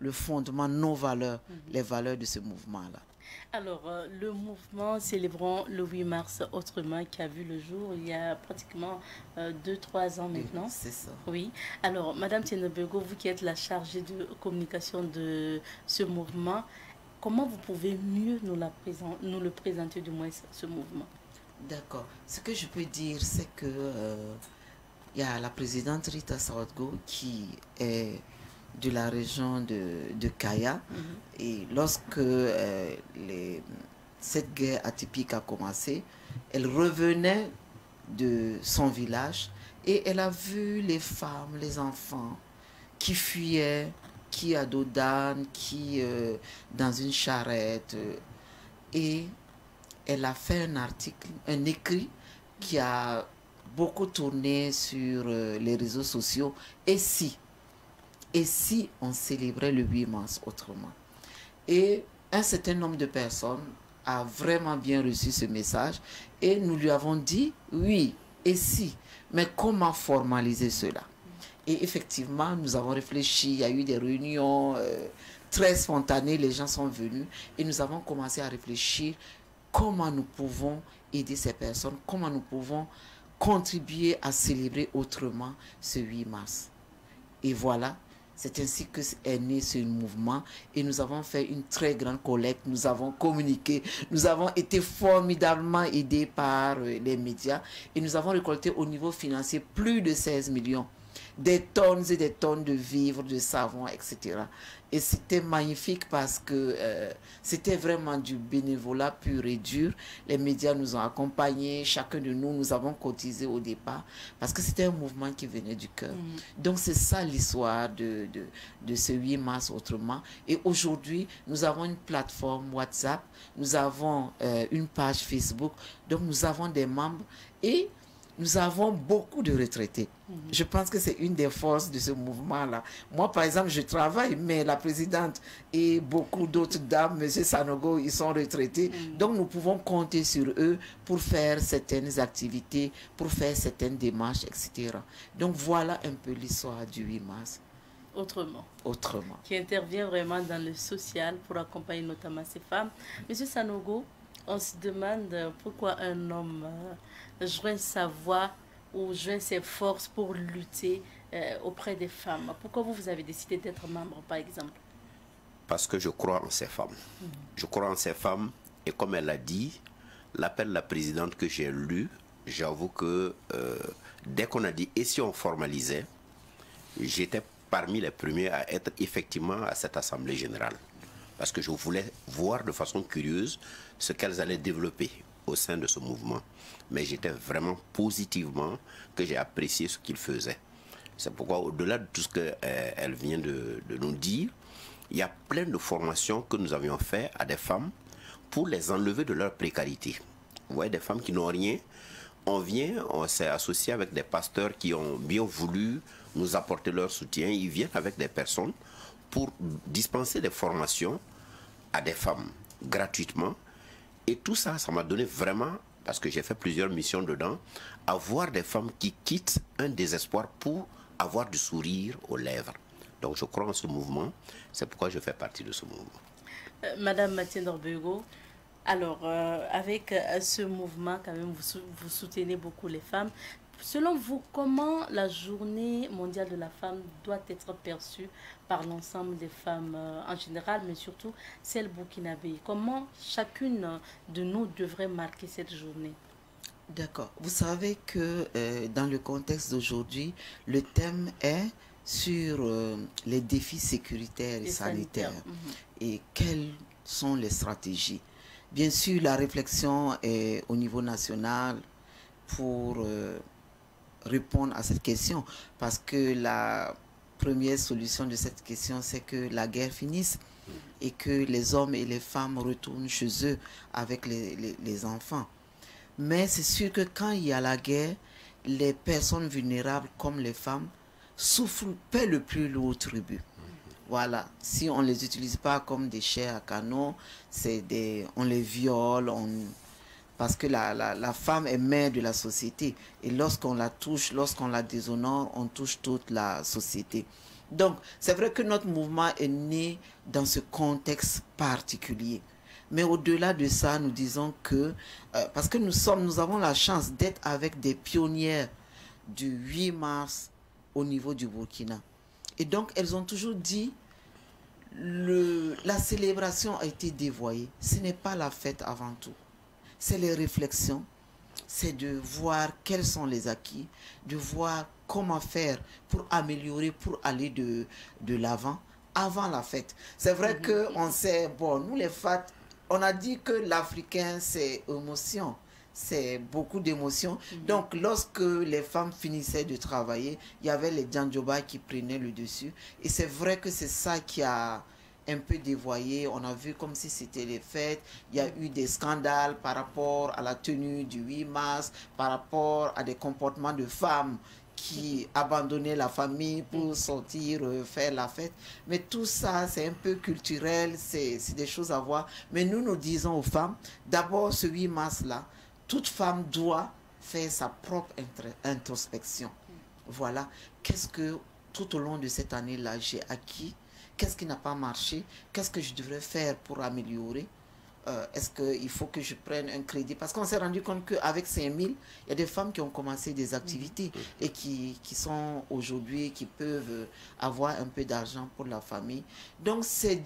le fondement, nos valeurs, les valeurs de ce mouvement-là. Alors, le mouvement célébrant le 8 mars autrement qui a vu le jour il y a pratiquement 2-3 ans maintenant. C'est ça. Oui. Alors, Madame Tiendre-Bego, vous qui êtes la chargée de communication de ce mouvement, comment vous pouvez mieux nous le présenter du moins ce mouvement? D'accord. Ce que je peux dire, c'est que il y a la présidente Rita Sawadgo qui est de la région de Kaya. Et lorsque cette guerre atypique a commencé, elle revenait de son village et elle a vu les femmes, les enfants qui fuyaient, qui à dos d'âne, qui dans une charrette. Et elle a fait un écrit qui a beaucoup tourné sur les réseaux sociaux. Et si on célébrait le 8 mars autrement? Et un certain nombre de personnes a vraiment bien reçu ce message et nous lui avons dit oui, et si, mais comment formaliser cela? Et effectivement, nous avons réfléchi, il y a eu des réunions très spontanées, les gens sont venus et nous avons commencé à réfléchir comment nous pouvons aider ces personnes, comment nous pouvons contribuer à célébrer autrement ce 8 mars. Et voilà, C'est ainsi que est né ce mouvement et nous avons fait une très grande collecte, nous avons communiqué, nous avons été formidablement aidés par les médias et nous avons récolté au niveau financier plus de 16 millions. Des tonnes et des tonnes de vivres, de savons, etc. Et c'était magnifique parce que c'était vraiment du bénévolat pur et dur. Les médias nous ont accompagnés, chacun de nous, nous avons cotisé au départ parce que c'était un mouvement qui venait du cœur. Donc c'est ça l'histoire de ce 8 mars autrement. Et aujourd'hui, nous avons une plateforme WhatsApp, nous avons une page Facebook, donc nous avons des membres et nous avons beaucoup de retraités. Je pense que c'est une des forces de ce mouvement-là. Moi, par exemple, je travaille, mais la présidente et beaucoup d'autres dames, M. Sanogo, ils sont retraités. Donc, nous pouvons compter sur eux pour faire certaines activités, pour faire certaines démarches, etc. Donc, voilà un peu l'histoire du 8 mars. Autrement. Qui intervient vraiment dans le social pour accompagner notamment ces femmes. M. Sanogo, on se demande pourquoi un homme joint sa voix ou joint ses forces pour lutter auprès des femmes. Pourquoi vous avez décidé d'être membre, par exemple? Parce que je crois en ces femmes. Je crois en ces femmes et comme elle l'a dit, l'appel de la présidente que j'ai lu, j'avoue que dès qu'on a dit et si on formalisait, j'étais parmi les premiers à être effectivement à cette assemblée générale. Parce que je voulais voir de façon curieuse ce qu'elles allaient développer au sein de ce mouvement. Mais j'étais vraiment positivement que j'ai apprécié ce qu'ils faisaient. C'est pourquoi, au-delà de tout ce qu'elle vient de nous dire, il y a plein de formations que nous avions fait à des femmes pour les enlever de leur précarité. Vous voyez, des femmes qui n'ont rien, on s'est associé avec des pasteurs qui ont bien voulu nous apporter leur soutien. Ils viennent avec des personnes pour dispenser des formations à des femmes gratuitement. Et tout ça, ça m'a donné vraiment, parce que j'ai fait plusieurs missions dedans, à voir des femmes qui quittent un désespoir pour avoir du sourire aux lèvres. Donc je crois en ce mouvement, c'est pourquoi je fais partie de ce mouvement. Madame Mathieu Norbego, alors avec ce mouvement, quand même, vous soutenez beaucoup les femmes. Selon vous, comment la journée mondiale de la femme doit être perçue par l'ensemble des femmes en général, mais surtout celles burkinabées? Comment chacune de nous devrait marquer cette journée? D'accord. Vous savez que dans le contexte d'aujourd'hui, le thème est sur les défis sécuritaires et sanitaires. Et quelles sont les stratégies? Bien sûr, la réflexion est au niveau national pour répondre à cette question, parce que la première solution de cette question, c'est que la guerre finisse et que les hommes et les femmes retournent chez eux avec les enfants. Mais c'est sûr que quand il y a la guerre, les personnes vulnérables comme les femmes souffrent, paient le plus lourd tribut. Voilà, si on ne les utilise pas comme des chairs à canon, on les viole, parce que la femme est mère de la société. Et lorsqu'on la touche, lorsqu'on la déshonore, on touche toute la société. Donc, c'est vrai que notre mouvement est né dans ce contexte particulier. Mais au-delà de ça, nous disons que, parce que nous avons la chance d'être avec des pionnières du 8 mars au niveau du Burkina. Et donc, elles ont toujours dit, la célébration a été dévoyée. Ce n'est pas la fête avant tout. C'est les réflexions, c'est de voir quels sont les acquis, de voir comment faire pour améliorer, pour aller de l'avant, avant la fête. C'est vrai qu'on sait, bon, nous les femmes, on a dit que l'Africain, c'est émotion, c'est beaucoup d'émotions. Donc, lorsque les femmes finissaient de travailler, il y avait les Djandjoba qui prenaient le dessus. Et c'est vrai que c'est ça qui a un peu dévoyé. On a vu comme si c'était les fêtes. Il y a eu des scandales par rapport à la tenue du 8 mars, par rapport à des comportements de femmes qui abandonnaient la famille pour sortir, faire la fête. Mais tout ça, c'est un peu culturel, c'est des choses à voir. Mais nous disons aux femmes, d'abord ce 8 mars-là, toute femme doit faire sa propre introspection. Voilà, qu'est-ce que tout au long de cette année-là, j'ai acquis? Qu'est-ce qui n'a pas marché? Qu'est-ce que je devrais faire pour améliorer? est-ce qu'il faut que je prenne un crédit? Parce qu'on s'est rendu compte qu'avec 5 000, il y a des femmes qui ont commencé des activités et qui sont aujourd'hui, qui peuvent avoir un peu d'argent pour la famille. Donc, c'est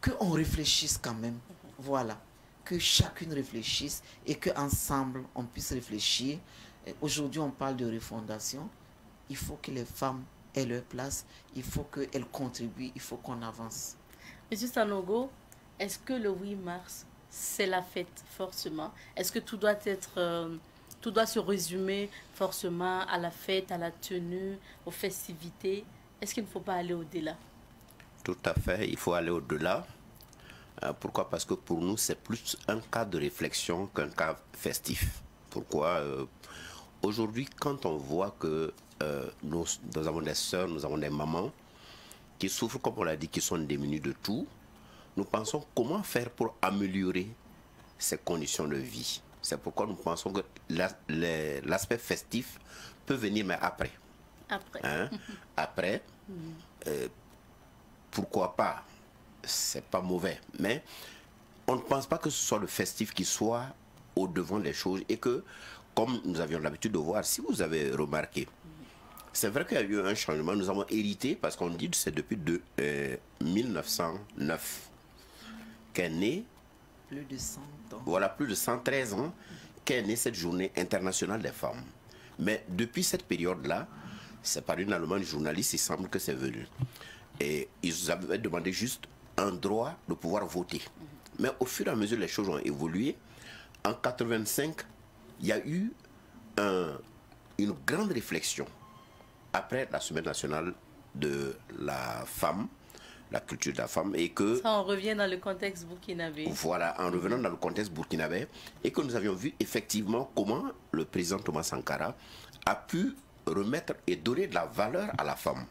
qu'on réfléchisse quand même. Voilà. Que chacune réfléchisse et qu'ensemble, on puisse réfléchir. Aujourd'hui, on parle de refondation. Il faut que les femmes aient leur place. Il faut qu'elles contribuent. Il faut qu'on avance. Monsieur Sanogo, est-ce que le 8 mars, c'est la fête forcément? Est-ce que tout doit se résumer forcément à la fête, à la tenue, aux festivités? Est-ce qu'il ne faut pas aller au-delà? Tout à fait, il faut aller au-delà. Pourquoi? Parce que pour nous, c'est plus un cas de réflexion qu'un cas festif. Pourquoi? Aujourd'hui, quand on voit que nous avons des sœurs, nous avons des mamans qui souffrent, comme on l'a dit, qui sont démunies de tout, nous pensons comment faire pour améliorer ces conditions de vie. C'est pourquoi nous pensons que l'aspect festif peut venir, mais après. Après. Hein? Après, pourquoi pas? C'est pas mauvais, mais on ne pense pas que ce soit le festif qui soit au devant des choses et que, comme nous avions l'habitude de voir, si vous avez remarqué, c'est vrai qu'il y a eu un changement, nous avons hérité, parce qu'on dit que c'est depuis 1909 qu'est née, plus de 100 ans. Voilà, plus de 113 ans qu'est née cette journée internationale des femmes. Mais depuis cette période-là, c'est par une allemande journaliste, il semble que c'est venu. Et ils avaient demandé juste un droit de pouvoir voter. Mais au fur et à mesure, les choses ont évolué. En 1985, il y a eu une grande réflexion après la Semaine nationale de la femme, la culture de la femme, et que... Ça, on revient dans le contexte burkinabé. Voilà, en revenant dans le contexte burkinabé, et que nous avions vu effectivement comment le président Thomas Sankara a pu remettre et donner de la valeur à la femme.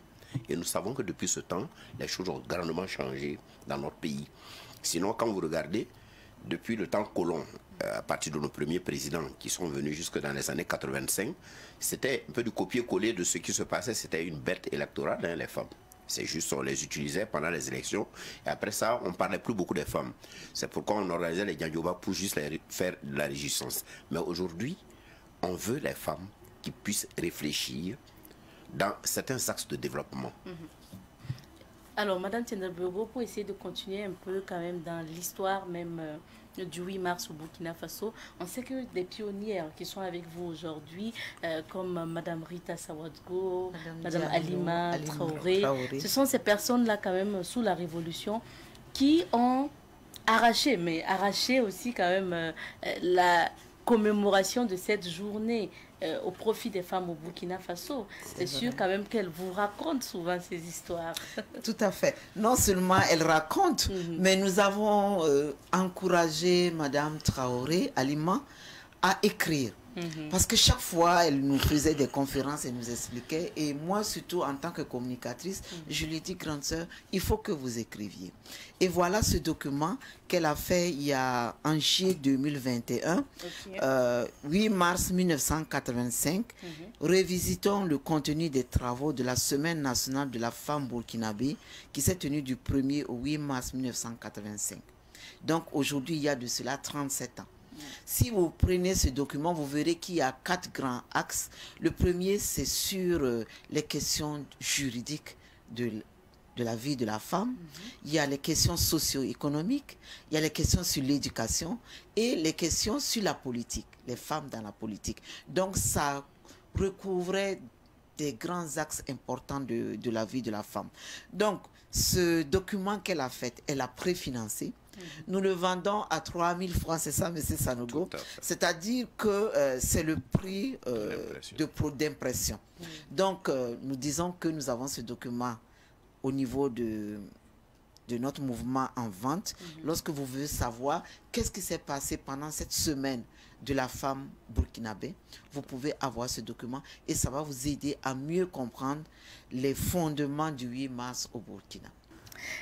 Et nous savons que depuis ce temps, les choses ont grandement changé dans notre pays. Sinon, quand vous regardez, depuis le temps colon, à partir de nos premiers présidents qui sont venus jusque dans les années 85, c'était un peu du copier-coller de ce qui se passait. C'était une bête électorale, hein, les femmes. C'est juste on les utilisait pendant les élections. Et après ça, on ne parlait plus beaucoup des femmes. C'est pourquoi on organisait les Gandioba pour juste faire de la résistance. Mais aujourd'hui, on veut les femmes qui puissent réfléchir dans certains axes de développement. Alors, Madame Tiendabego, pour essayer de continuer un peu quand même dans l'histoire même du 8 mars au Burkina Faso, on sait que des pionnières qui sont avec vous aujourd'hui, comme Madame Rita Sawadgo, Madame Alima Traoré, ce sont ces personnes-là quand même sous la Révolution qui ont arraché, mais arraché aussi quand même la commémoration de cette journée au profit des femmes au Burkina Faso. C'est sûr quand même qu'elles vous racontent souvent ces histoires. Tout à fait. Non seulement elles racontent, mais nous avons encouragé Madame Traoré, Alima, à écrire. Parce que chaque fois, elle nous faisait des conférences, elle nous expliquait. Et moi, surtout en tant que communicatrice, je lui ai dit, grande sœur, il faut que vous écriviez. Et voilà ce document qu'elle a fait il y a en juillet 2021, 8 mars 1985. Revisitons le contenu des travaux de la Semaine nationale de la femme burkinabé qui s'est tenue du 1er au 8 mars 1985. Donc aujourd'hui, il y a de cela 37 ans. Si vous prenez ce document, vous verrez qu'il y a 4 grands axes. Le premier, c'est sur les questions juridiques de la vie de la femme. Il y a les questions socio-économiques, il y a les questions sur l'éducation et les questions sur la politique, les femmes dans la politique. Donc ça recouvrait des grands axes importants de la vie de la femme. Donc ce document qu'elle a fait, elle a préfinancé. Nous le vendons à 3 000 francs, c'est ça, M. Sanogo? C'est-à-dire que c'est le prix d'impression. Donc, nous disons que nous avons ce document au niveau de notre mouvement en vente. Lorsque vous voulez savoir qu'est-ce qui s'est passé pendant cette semaine de la femme burkinabé, vous pouvez avoir ce document et ça va vous aider à mieux comprendre les fondements du 8 mars au Burkina.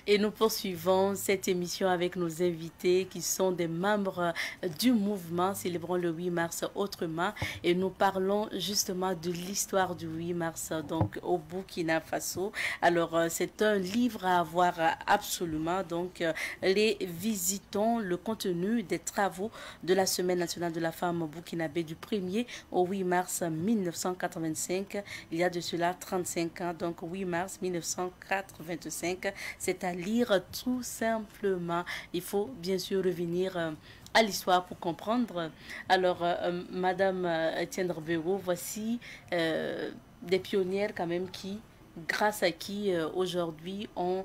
Et nous poursuivons cette émission avec nos invités qui sont des membres du mouvement Célébrons le 8 mars autrement. Et nous parlons justement de l'histoire du 8 mars donc au Burkina Faso. Alors, c'est un livre à avoir absolument. Donc, les visitons, le contenu des travaux de la Semaine nationale de la femme burkinabé du 1er au 8 mars 1985. Il y a de cela 35 ans. Donc, 8 mars 1985. C'est à lire tout simplement. Il faut bien sûr revenir à l'histoire pour comprendre. Alors, Madame Etienne Rebero, voici des pionnières quand même grâce à qui aujourd'hui on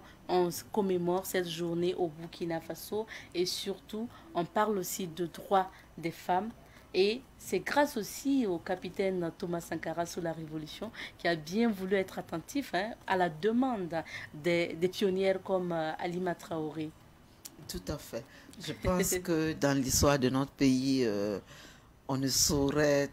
commémore cette journée au Burkina Faso et surtout on parle aussi de droits des femmes. Et c'est grâce aussi au capitaine Thomas Sankara sous la Révolution qui a bien voulu être attentif à la demande des pionnières comme Halima Traoré. Tout à fait. Je pense que dans l'histoire de notre pays, on ne saurait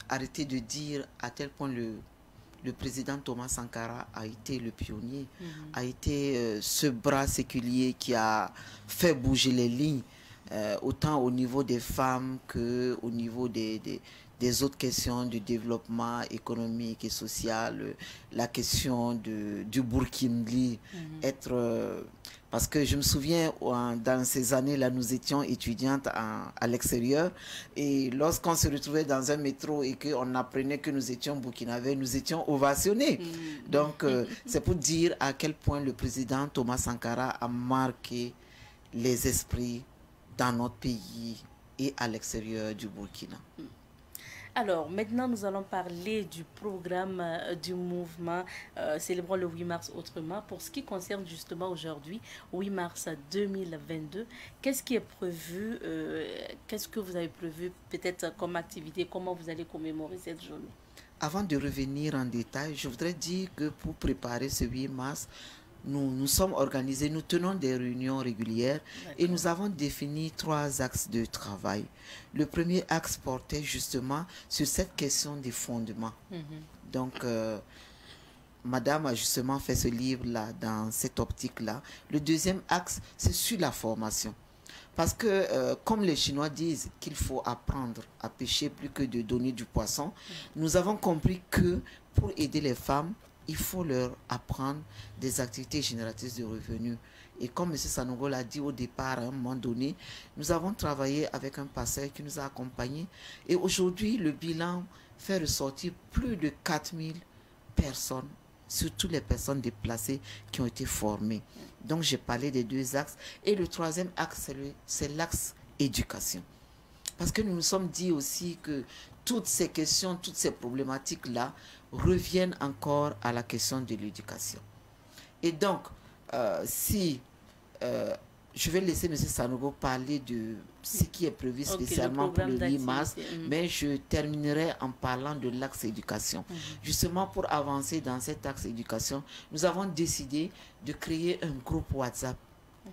arrêter de dire à tel point le président Thomas Sankara a été le pionnier, a été ce bras séculier qui a fait bouger les lignes. Autant au niveau des femmes qu'au niveau des autres questions du développement économique et social, la question du Burkindi, parce que je me souviens, dans ces années-là, nous étions étudiantes à l'extérieur, et lorsqu'on se retrouvait dans un métro et qu'on apprenait que nous étions burkinabés, nous étions ovationnés. Donc, c'est pour dire à quel point le président Thomas Sankara a marqué les esprits dans notre pays et à l'extérieur du Burkina. Alors, maintenant, nous allons parler du programme du mouvement Célébrons le 8 mars autrement. Pour ce qui concerne justement aujourd'hui, 8 mars 2022, qu'est-ce qui est prévu, qu'est-ce que vous avez prévu peut-être comme activité, comment vous allez commémorer cette journée? Avant de revenir en détail, je voudrais dire que pour préparer ce 8 mars, nous sommes organisés, nous tenons des réunions régulières et nous avons défini 3 axes de travail. Le premier axe portait justement sur cette question des fondements. Donc, Madame a justement fait ce livre-là dans cette optique-là. Le deuxième axe, c'est sur la formation. Parce que, comme les Chinois disent qu'il faut apprendre à pêcher plus que de donner du poisson, nous avons compris que pour aider les femmes, il faut leur apprendre des activités génératrices de revenus. Et comme M. Sanogo l'a dit au départ, à un moment donné, nous avons travaillé avec un pasteur qui nous a accompagnés. Et aujourd'hui, le bilan fait ressortir plus de 4000 personnes, surtout les personnes déplacées qui ont été formées. Donc, j'ai parlé des 2 axes. Et le troisième axe, c'est l'axe éducation. Parce que nous nous sommes dit aussi que toutes ces questions, toutes ces problématiques-là reviennent encore à la question de l'éducation. Et donc, je vais laisser M. Sanogo parler de ce qui est prévu spécialement pour le 8 mars, mais je terminerai en parlant de l'axe éducation. Justement, pour avancer dans cet axe éducation, nous avons décidé de créer un groupe WhatsApp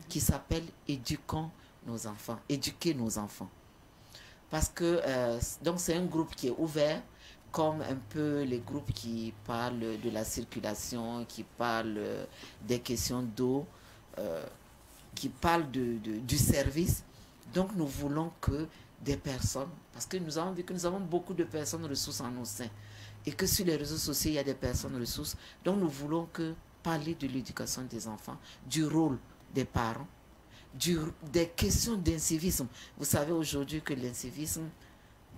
qui s'appelle Éduquons nos enfants, Éduquer nos enfants. Parce que donc c'est un groupe qui est ouvert, comme un peu les groupes qui parlent de la circulation, qui parlent des questions d'eau, qui parlent du service. Donc nous voulons que des personnes, parce que nous avons vu que nous avons beaucoup de personnes ressources en nos seins, et que sur les réseaux sociaux, il y a des personnes ressources. Donc nous voulons parler de l'éducation des enfants, du rôle des parents, des questions d'incivisme. Vous savez aujourd'hui que l'incivisme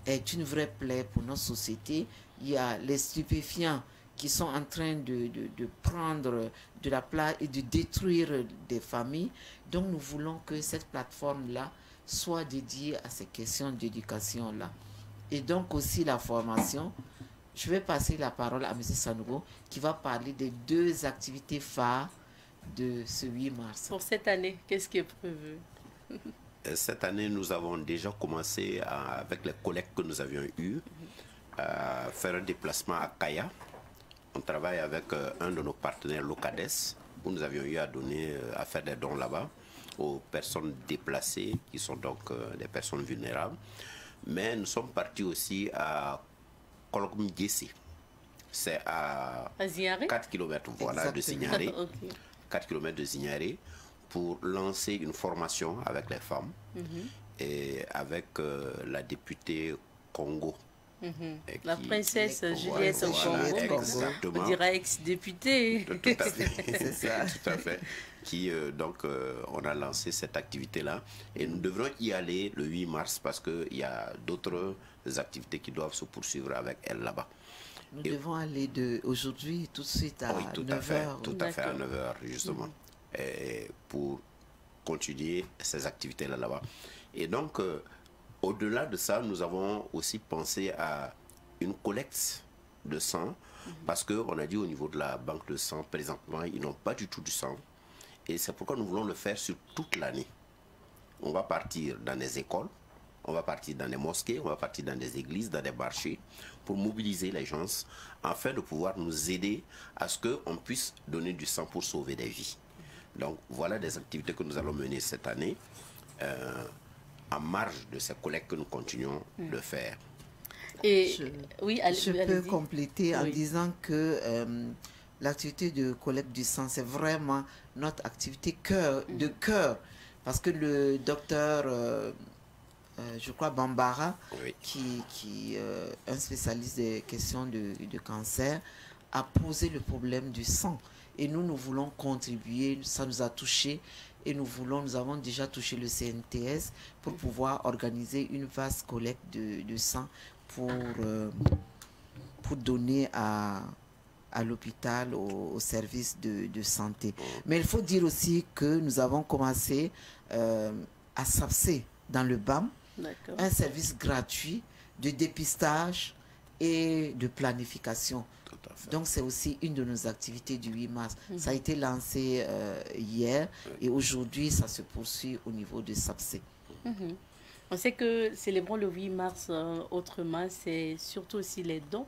est une vraie plaie pour notre société. Il y a les stupéfiants qui sont en train de prendre de la place et de détruire des familles. Donc nous voulons que cette plateforme-là soit dédiée à ces questions d'éducation-là. Et donc aussi la formation. Je vais passer la parole à M. Sanogo qui va parler des 2 activités phares de ce 8 mars. Pour cette année, qu'est-ce qui est prévu? Cette année, nous avons déjà commencé avec les collègues que nous avions eus à faire un déplacement à Kaya. On travaille avec un de nos partenaires Locades, où nous avions eu à faire des dons là-bas aux personnes déplacées, qui sont donc des personnes vulnérables. Mais nous sommes partis aussi à Kologm-Djessé. C'est à 4 km de Signaré. 4 km de Zignaré, pour lancer une formation avec les femmes et avec la députée Congo. La princesse Juliette Congo, on dirait ex-députée. Tout à fait, c'est ça. Tout à fait. Qui, on a lancé cette activité-là et nous devrons y aller le 8 mars parce qu'il y a d'autres activités qui doivent se poursuivre avec elle là-bas. Nous devons aller aujourd'hui tout de suite à 9h. Tout à fait, à 9h justement, et pour continuer ces activités-là là-bas. Et donc, au-delà de ça, nous avons aussi pensé à une collecte de sang, parce qu'on a dit au niveau de la banque de sang, présentement, ils n'ont pas du tout du sang. Et c'est pourquoi nous voulons le faire sur toute l'année. On va partir dans les écoles, on va partir dans les mosquées, on va partir dans des églises, dans des marchés, pour mobiliser les gens, afin de pouvoir nous aider à ce qu'on puisse donner du sang pour sauver des vies. Donc voilà des activités que nous allons mener cette année, en marge de ces collectes que nous continuons de faire. Et je peux compléter en disant que l'activité de collecte du sang, c'est vraiment notre activité de cœur, parce que le docteur je crois Bambara, qui est un spécialiste des questions de cancer, a posé le problème du sang. Et nous voulons contribuer, ça nous a touché, et nous avons déjà touché le CNTS pour pouvoir organiser une vaste collecte de sang pour donner à l'hôpital, au service de santé. Mais il faut dire aussi que nous avons commencé à SAPSE dans le BAM, un service gratuit de dépistage et de planification. Donc c'est aussi une de nos activités du 8 mars. Ça a été lancé hier et aujourd'hui ça se poursuit au niveau de SAPSE. On sait que célébrons le 8 mars autrement, c'est surtout aussi les dons.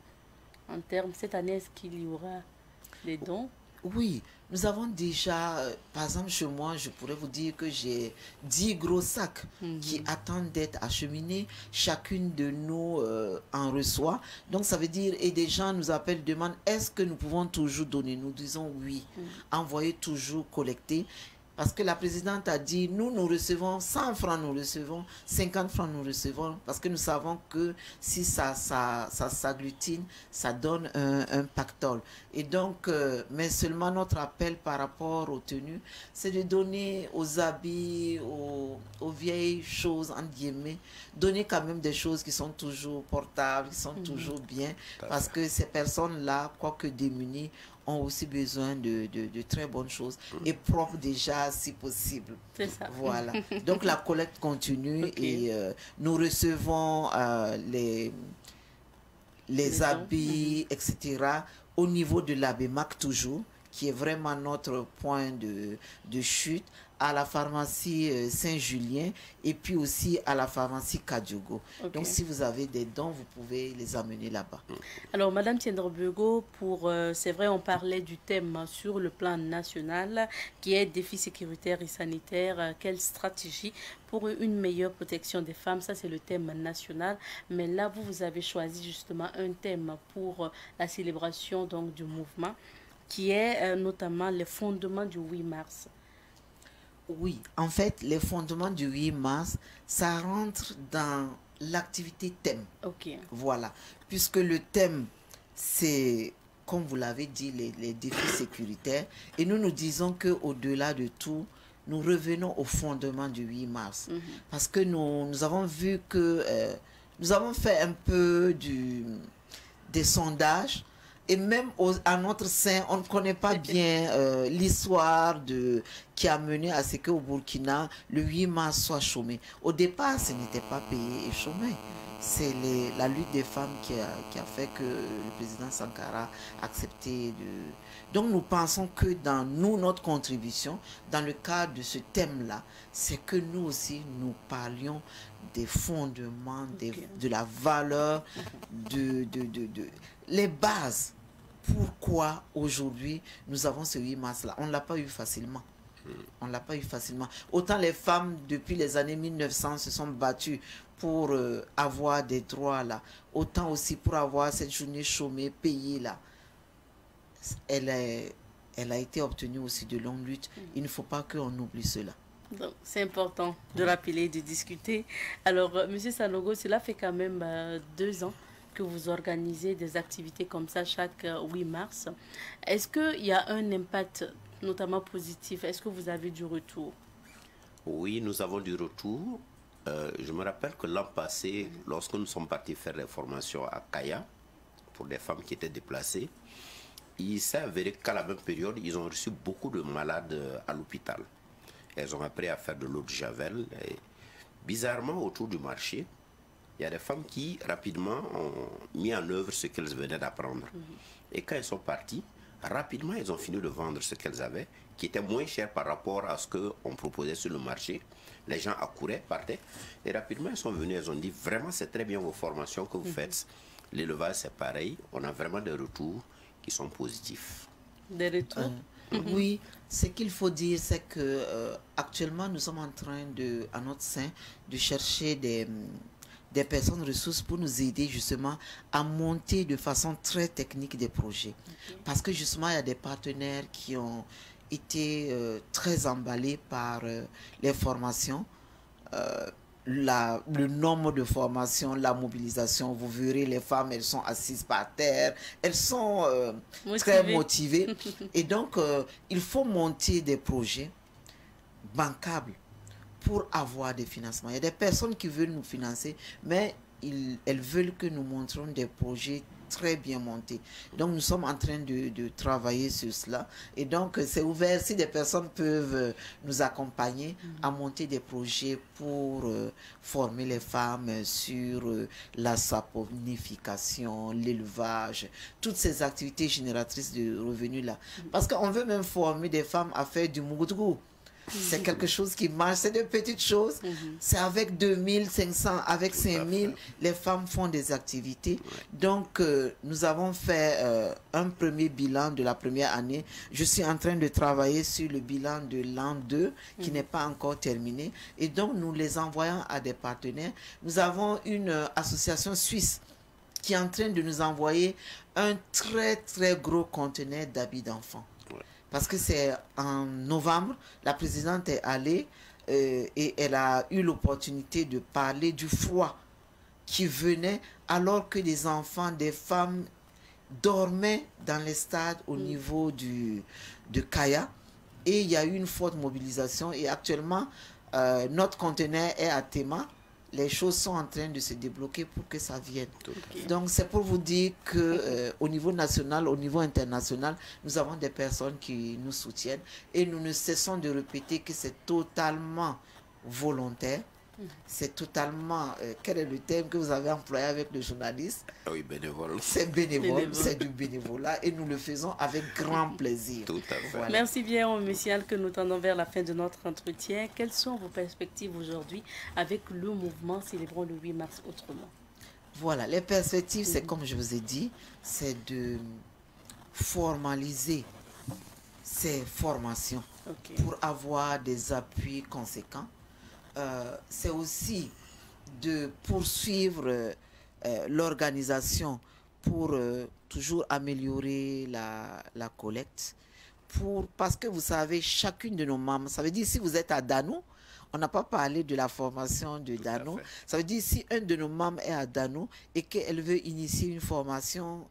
En termes, cette année, est-ce qu'il y aura des dons? Oui, nous avons déjà, par exemple chez moi, je pourrais vous dire que j'ai 10 gros sacs qui attendent d'être acheminés. Chacune de nous en reçoit. Donc ça veut dire, et des gens nous appellent, demandent, est-ce que nous pouvons toujours donner? Nous disons oui, envoyer toujours, collecter. Parce que la présidente a dit, nous recevons 100 francs, nous recevons 50 francs, nous recevons. Parce que nous savons que si ça s'agglutine, ça donne un pactole. Et donc, mais seulement notre appel par rapport aux tenues, c'est de donner aux habits, aux vieilles choses, en guillemets, donner quand même des choses qui sont toujours portables, qui sont toujours bien. Parce que ces personnes-là, quoique démunies, ont aussi besoin de très bonnes choses et propres déjà si possible. C'est ça. Voilà. Donc la collecte continue et nous recevons les habits, etc. au niveau de l'ABEMAC toujours, qui est vraiment notre point de chute, à la pharmacie Saint-Julien et puis aussi à la pharmacie Kadiogo. Donc si vous avez des dons, vous pouvez les amener là-bas. Alors Madame Tiendrebego, c'est vrai, on parlait du thème sur le plan national qui est défi sécuritaire et sanitaire. Quelle stratégie pour une meilleure protection des femmes? Ça c'est le thème national. Mais là vous avez choisi justement un thème pour la célébration donc du mouvement qui est notamment les fondements du 8 mars. Oui, en fait, les fondements du 8 mars, ça rentre dans l'activité thème. Voilà. Puisque le thème, c'est, comme vous l'avez dit, les défis sécuritaires. Et nous disons qu'au-delà de tout, nous revenons au fondement du 8 mars. Parce que nous avons vu que nous avons fait un peu des sondages. Et même à notre sein, on ne connaît pas bien l'histoire qui a mené à ce qu'au Burkina, le 8 mars soit chômé. Au départ, ce n'était pas payé et chômé. C'est la lutte des femmes qui a fait que le président Sankara a accepté de... Donc nous pensons que dans notre contribution, dans le cadre de ce thème-là, c'est que nous aussi, nous parlions des fondements, de la valeur, les bases. Pourquoi aujourd'hui nous avons ce 8 mars-là? On ne l'a pas eu facilement. On ne l'a pas eu facilement. Autant les femmes, depuis les années 1900, se sont battues pour avoir des droits là. Autant aussi pour avoir cette journée chômée, payée là. Elle elle a été obtenue aussi de longues luttes. Il ne faut pas qu'on oublie cela. C'est important de rappeler, de discuter. Alors, Monsieur Sanogo, cela fait quand même 2 ans que vous organisez des activités comme ça chaque 8 mars. Est-ce qu'il y a un impact notamment positif? Est-ce que vous avez du retour? Oui, nous avons du retour. Je me rappelle que l'an passé, lorsque nous sommes partis faire des formations à Kaya, pour des femmes qui étaient déplacées, il s'est avéré qu'à la même période, ils ont reçu beaucoup de malades à l'hôpital. Elles ont appris à faire de l'eau de javel. Et bizarrement, autour du marché, il y a des femmes qui, rapidement, ont mis en œuvre ce qu'elles venaient d'apprendre. Et quand elles sont parties, rapidement, elles ont fini de vendre ce qu'elles avaient, qui était moins cher par rapport à ce qu'on proposait sur le marché. Les gens accouraient, partaient. Et rapidement, elles sont venues, elles ont dit, vraiment, c'est très bien vos formations que vous faites. L'élevage, c'est pareil. On a vraiment des retours qui sont positifs. Des retours? Oui, ce qu'il faut dire, c'est que actuellement, nous sommes en train à notre sein, de chercher des personnes ressources pour nous aider justement à monter de façon très technique des projets. Parce que justement, il y a des partenaires qui ont été très emballés par les formations. Le nombre de formations, la mobilisation, vous verrez les femmes, elles sont assises par terre, elles sont très motivées. Et donc, il faut monter des projets bancables pour avoir des financements. Il y a des personnes qui veulent nous financer, mais elles veulent que nous montrions des projets très bien montés. Donc, nous sommes en train de travailler sur cela. Et donc, c'est ouvert. Si des personnes peuvent nous accompagner à monter des projets pour former les femmes sur la saponification, l'élevage, toutes ces activités génératrices de revenus-là. Parce qu'on veut même former des femmes à faire du mougoudougou. C'est quelque chose qui marche, c'est de petites choses. C'est avec 2500, avec 5000, les femmes font des activités. Donc, nous avons fait un premier bilan de la première année. Je suis en train de travailler sur le bilan de l'an 2, qui n'est pas encore terminé. Et donc, nous les envoyons à des partenaires. Nous avons une association suisse qui est en train de nous envoyer un très, très gros conteneur d'habits d'enfants. Parce que c'est en novembre, la présidente est allée et elle a eu l'opportunité de parler du froid qui venait alors que des enfants, des femmes dormaient dans les stades au niveau de Kaya. Et il y a eu une forte mobilisation et actuellement, notre conteneur est à Tema. Les choses sont en train de se débloquer pour que ça vienne. Donc, c'est pour vous dire qu'au niveau national, au niveau international, nous avons des personnes qui nous soutiennent et nous ne cessons de répéter que c'est totalement volontaire. C'est totalement... quel est le terme que vous avez employé avec le journaliste? Oui, bénévole. C'est bénévole, c'est du bénévolat et nous le faisons avec grand plaisir. Tout à fait. Voilà. Merci bien, Messial, que nous tendons vers la fin de notre entretien. Quelles sont vos perspectives aujourd'hui avec le mouvement Célébrons le 8 mars autrement? Voilà, les perspectives, c'est comme je vous ai dit, c'est de formaliser ces formations pour avoir des appuis conséquents. C'est aussi de poursuivre l'organisation pour toujours améliorer la collecte. Parce que vous savez, chacune de nos membres, ça veut dire si vous êtes à Dano, on n'a pas parlé de la formation de Dano. Ça veut dire si un de nos membres est à Dano et qu'elle veut initier une formation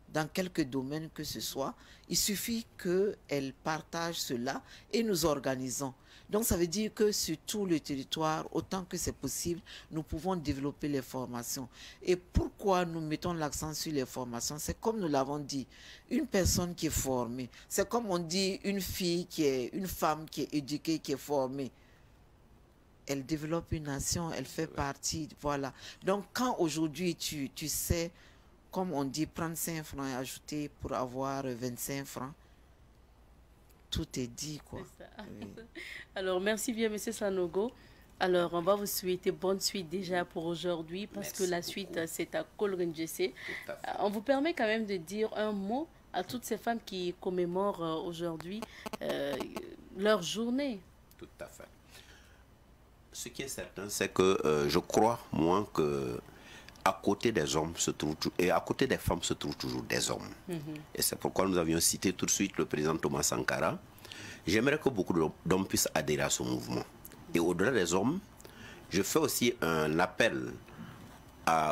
dans quelque domaine que ce soit, il suffit qu'elle partage cela et nous organisons. Donc, ça veut dire que sur tout le territoire, autant que c'est possible, nous pouvons développer les formations. Et pourquoi nous mettons l'accent sur les formations? C'est comme nous l'avons dit, une personne qui est formée. C'est comme on dit une femme qui est éduquée, qui est formée. Elle développe une nation, elle fait partie, voilà. Donc, quand aujourd'hui tu sais, comme on dit, prendre 5 francs et ajouter pour avoir 25 francs, tout est dit, quoi. Oui. Alors, merci bien, M. Sanogo. Alors, on va vous souhaiter bonne suite déjà pour aujourd'hui, parce que la suite, c'est à Kolrenjese. On vous permet quand même de dire un mot à toutes ces femmes qui commémorent aujourd'hui leur journée. Tout à fait. Ce qui est certain, c'est que je crois, moi, que à côté des hommes se trouve, et à côté des femmes se trouvent toujours des hommes. Et c'est pourquoi nous avions cité tout de suite le président Thomas Sankara. J'aimerais que beaucoup d'hommes puissent adhérer à ce mouvement. Et au-delà des hommes, je fais aussi un appel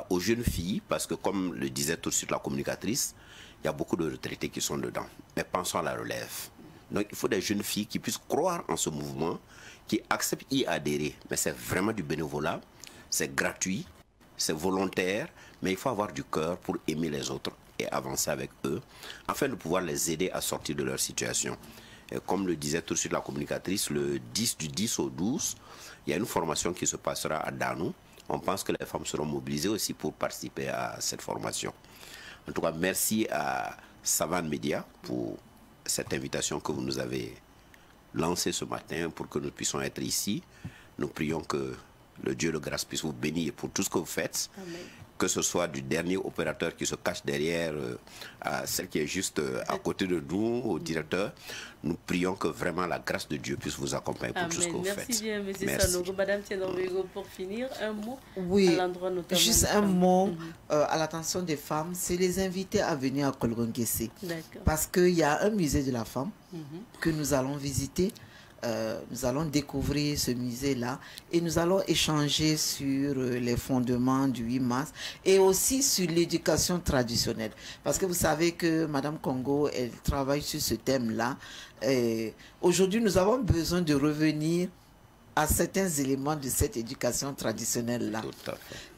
aux jeunes filles, parce que comme le disait tout de suite la communicatrice, il y a beaucoup de retraités qui sont dedans. Mais pensons à la relève. Donc il faut des jeunes filles qui puissent croire en ce mouvement, qui acceptent d'y adhérer. Mais c'est vraiment du bénévolat, c'est gratuit, c'est volontaire, mais il faut avoir du cœur pour aimer les autres et avancer avec eux, afin de pouvoir les aider à sortir de leur situation. Et comme le disait tout de suite la communicatrice, du 10 au 12, il y a une formation qui se passera à Danou. On pense que les femmes seront mobilisées aussi pour participer à cette formation. En tout cas, merci à Savane Média pour cette invitation que vous nous avez lancée ce matin pour que nous puissions être ici. Nous prions que le Dieu de grâce puisse vous bénir pour tout ce que vous faites. Amen. Que ce soit du dernier opérateur qui se cache derrière à celle qui est juste à côté de nous, au directeur. Nous prions que vraiment la grâce de Dieu puisse vous accompagner pour tout ce que vous faites. Merci bien, M. Sanogo. Madame Tiendorwego, pour finir, un mot à l'endroit notamment. Juste un mot à l'attention des femmes, c'est les inviter à venir à Kolgongese. Parce qu'il y a un musée de la femme que nous allons visiter. Nous allons découvrir ce musée-là et nous allons échanger sur les fondements du 8 mars et aussi sur l'éducation traditionnelle. Parce que vous savez que Madame Congo, elle travaille sur ce thème-là. Aujourd'hui, nous avons besoin de revenir à certains éléments de cette éducation traditionnelle-là.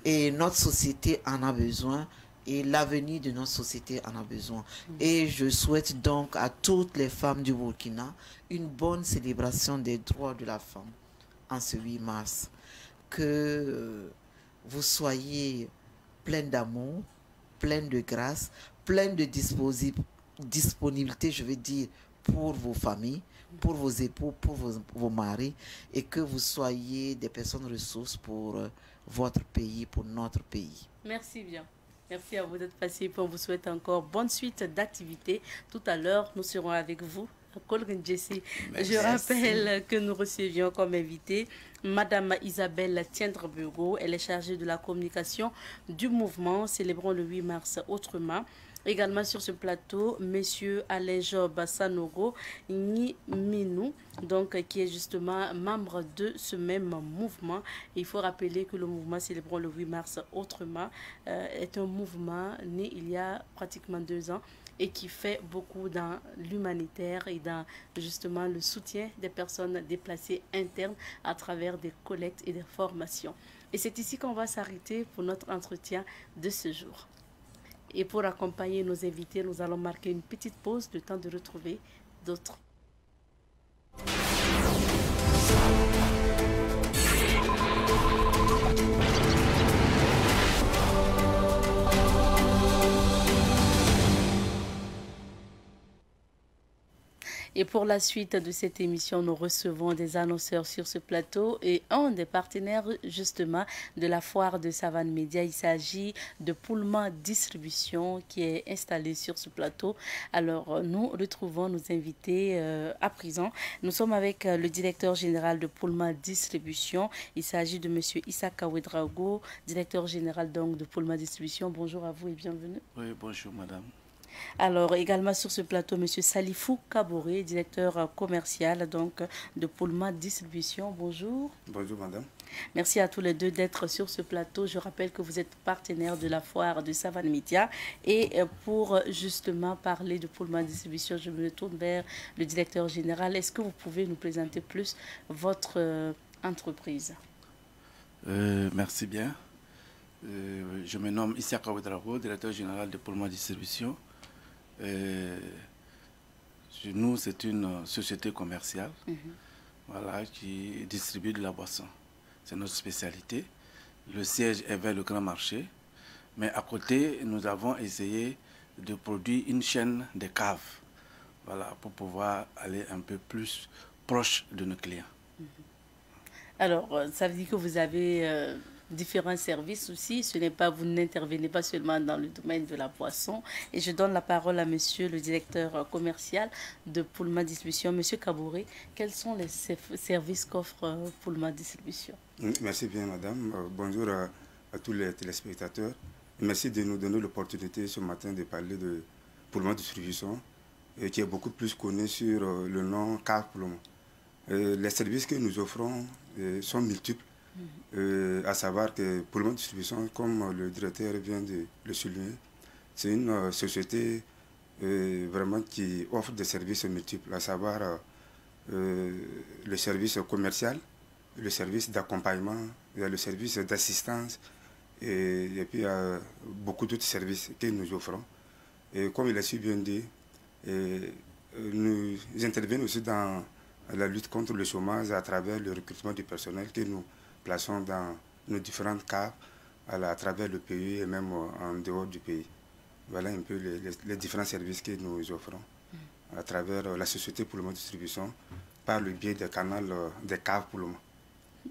Et notre société en a besoin. Et l'avenir de notre société en a besoin. Et je souhaite donc à toutes les femmes du Burkina une bonne célébration des droits de la femme en ce 8 mars. Que vous soyez pleines d'amour, pleines de grâce, pleines de disponibilité, je veux dire, pour vos familles, pour vos époux, pour vos maris, et que vous soyez des personnes ressources pour votre pays, pour notre pays. Merci bien. Merci à vous d'être passé. On vous souhaite encore bonne suite d'activités. Tout à l'heure, nous serons avec vous à Kolgongese. Je rappelle que nous recevions comme invité Madame Isabelle Tiendorwego. Elle est chargée de la communication du mouvement célébrant le 8 mars autrement. Également sur ce plateau, Monsieur Alain Job Sanogo Minou, donc qui est justement membre de ce même mouvement. Il faut rappeler que le mouvement célébrant le 8 mars autrement est un mouvement né il y a pratiquement 2 ans et qui fait beaucoup dans l'humanitaire et dans justement le soutien des personnes déplacées internes à travers des collectes et des formations. Et c'est ici qu'on va s'arrêter pour notre entretien de ce jour. Et pour accompagner nos invités, nous allons marquer une petite pause, le temps de retrouver d'autres. Et pour la suite de cette émission, nous recevons des annonceurs sur ce plateau et un des partenaires justement de la foire de Savane Média. Il s'agit de Pullman Distribution qui est installé sur ce plateau. Alors nous retrouvons nos invités à présent. Nous sommes avec le directeur général de Pullman Distribution. Il s'agit de M. Issaka Ouedraogo, directeur général donc de Pullman Distribution. Bonjour à vous et bienvenue. Oui, bonjour madame. Alors, également sur ce plateau, M. Salifou Kaboré, directeur commercial donc, de Pullman Distribution. Bonjour. Bonjour, madame. Merci à tous les deux d'être sur ce plateau. Je rappelle que vous êtes partenaire de la foire de Savane Média. Et pour justement parler de Pullman Distribution, je me tourne vers le directeur général. Est-ce que vous pouvez nous présenter plus votre entreprise? Merci bien. Je me nomme Issaka Ouedraogo, directeur général de Pullman Distribution. Nous, c'est une société commerciale voilà, qui distribue de la boisson. C'est notre spécialité. Le siège est vers le grand marché. Mais à côté, nous avons essayé de produire une chaîne de caves voilà, pour pouvoir aller un peu plus proche de nos clients. Alors, ça veut dire que vous avez différents services aussi. Ce n'est pas, vous n'intervenez pas seulement dans le domaine de la boisson. Et je donne la parole à monsieur le directeur commercial de Pullman Distribution, monsieur Kaboré. Quels sont les services qu'offre Pullman Distribution? Merci bien, madame. Bonjour à tous les téléspectateurs. Merci de nous donner l'opportunité ce matin de parler de Poulma Distribution, qui est beaucoup plus connu sur le nom Cave Poulma. Les services que nous offrons sont multiples, à savoir que Poulma Distribution, comme le directeur vient de le souligner, c'est une société vraiment qui offre des services multiples, à savoir le service commercial, le service d'accompagnement, le service d'assistance et puis beaucoup d'autres services que nous offrons. Et comme il a si bien dit, nous intervenons aussi dans la lutte contre le chômage à travers le recrutement du personnel que nous plaçons dans nos différentes caves à travers le pays et même en dehors du pays. Voilà un peu les différents services que nous offrons à travers la société Poulma Distribution par le biais des canaux des caves Poulma.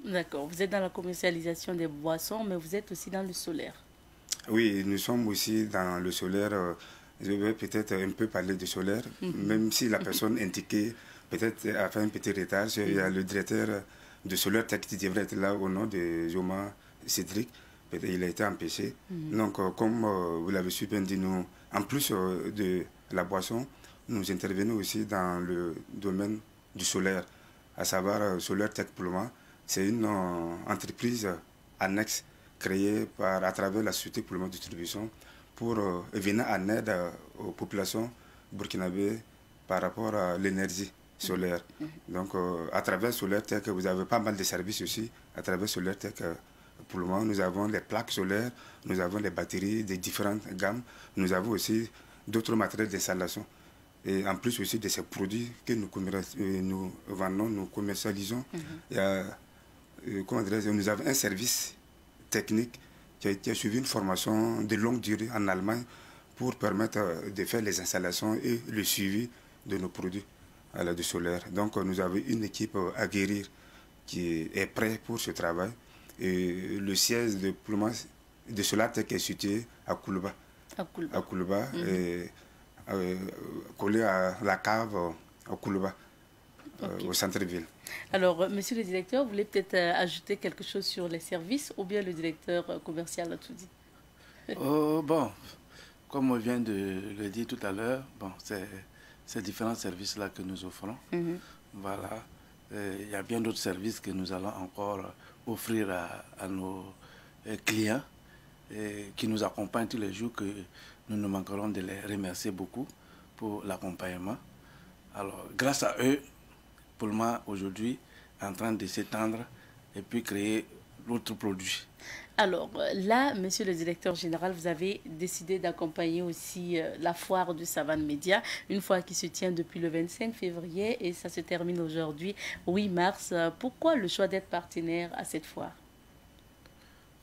D'accord. Vous êtes dans la commercialisation des boissons, mais vous êtes aussi dans le solaire. Oui, nous sommes aussi dans le solaire. Je vais peut-être un peu parler du solaire, même si la personne indiquée peut-être a fait un petit retard. Il y a le directeur de Solaire Tech qui devrait être là au nom de Joma Cédric. Il a été empêché. Donc, comme vous l'avez su bien dit, nous, en plus de la boisson, nous intervenons aussi dans le domaine du solaire, à savoir Solaire Tech Poulma. C'est une entreprise annexe créée à travers la société Poulma Distribution pour venir en aide aux populations burkinabées par rapport à l'énergie solaire. Donc, à travers Solaire Tech, vous avez pas mal de services aussi. À travers Solaire Tech Poulma, nous avons les plaques solaires, nous avons les batteries de différentes gammes, nous avons aussi d'autres matériels d'installation. Et en plus aussi de ces produits que nous vendons, nous commercialisons. Il y a, nous avons un service technique qui a suivi une formation de longue durée en Allemagne pour permettre de faire les installations et le suivi de nos produits du solaire. Donc nous avons une équipe à guérir qui est prête pour ce travail. Et le siège de Poulma de Solatec est situé à Koulouba. À Koulouba, collé à la cave à Koulouba. Au centre-ville. Alors, monsieur le directeur, vous voulez peut-être ajouter quelque chose sur les services ou bien le directeur commercial a tout dit? Bon, comme on vient de le dire tout à l'heure, bon, c'est ces différents services-là que nous offrons. Voilà. Il y a bien d'autres services que nous allons encore offrir à nos clients qui nous accompagnent tous les jours, que nous ne manquerons de les remercier beaucoup pour l'accompagnement. Alors, grâce à eux, Poulma aujourd'hui est en train de s'étendre et puis créer d'autres produits. Alors là, monsieur le directeur général, vous avez décidé d'accompagner aussi la foire du Savane Média, une foire qui se tient depuis le 25 février et ça se termine aujourd'hui, 8 mars. Pourquoi le choix d'être partenaire à cette foire?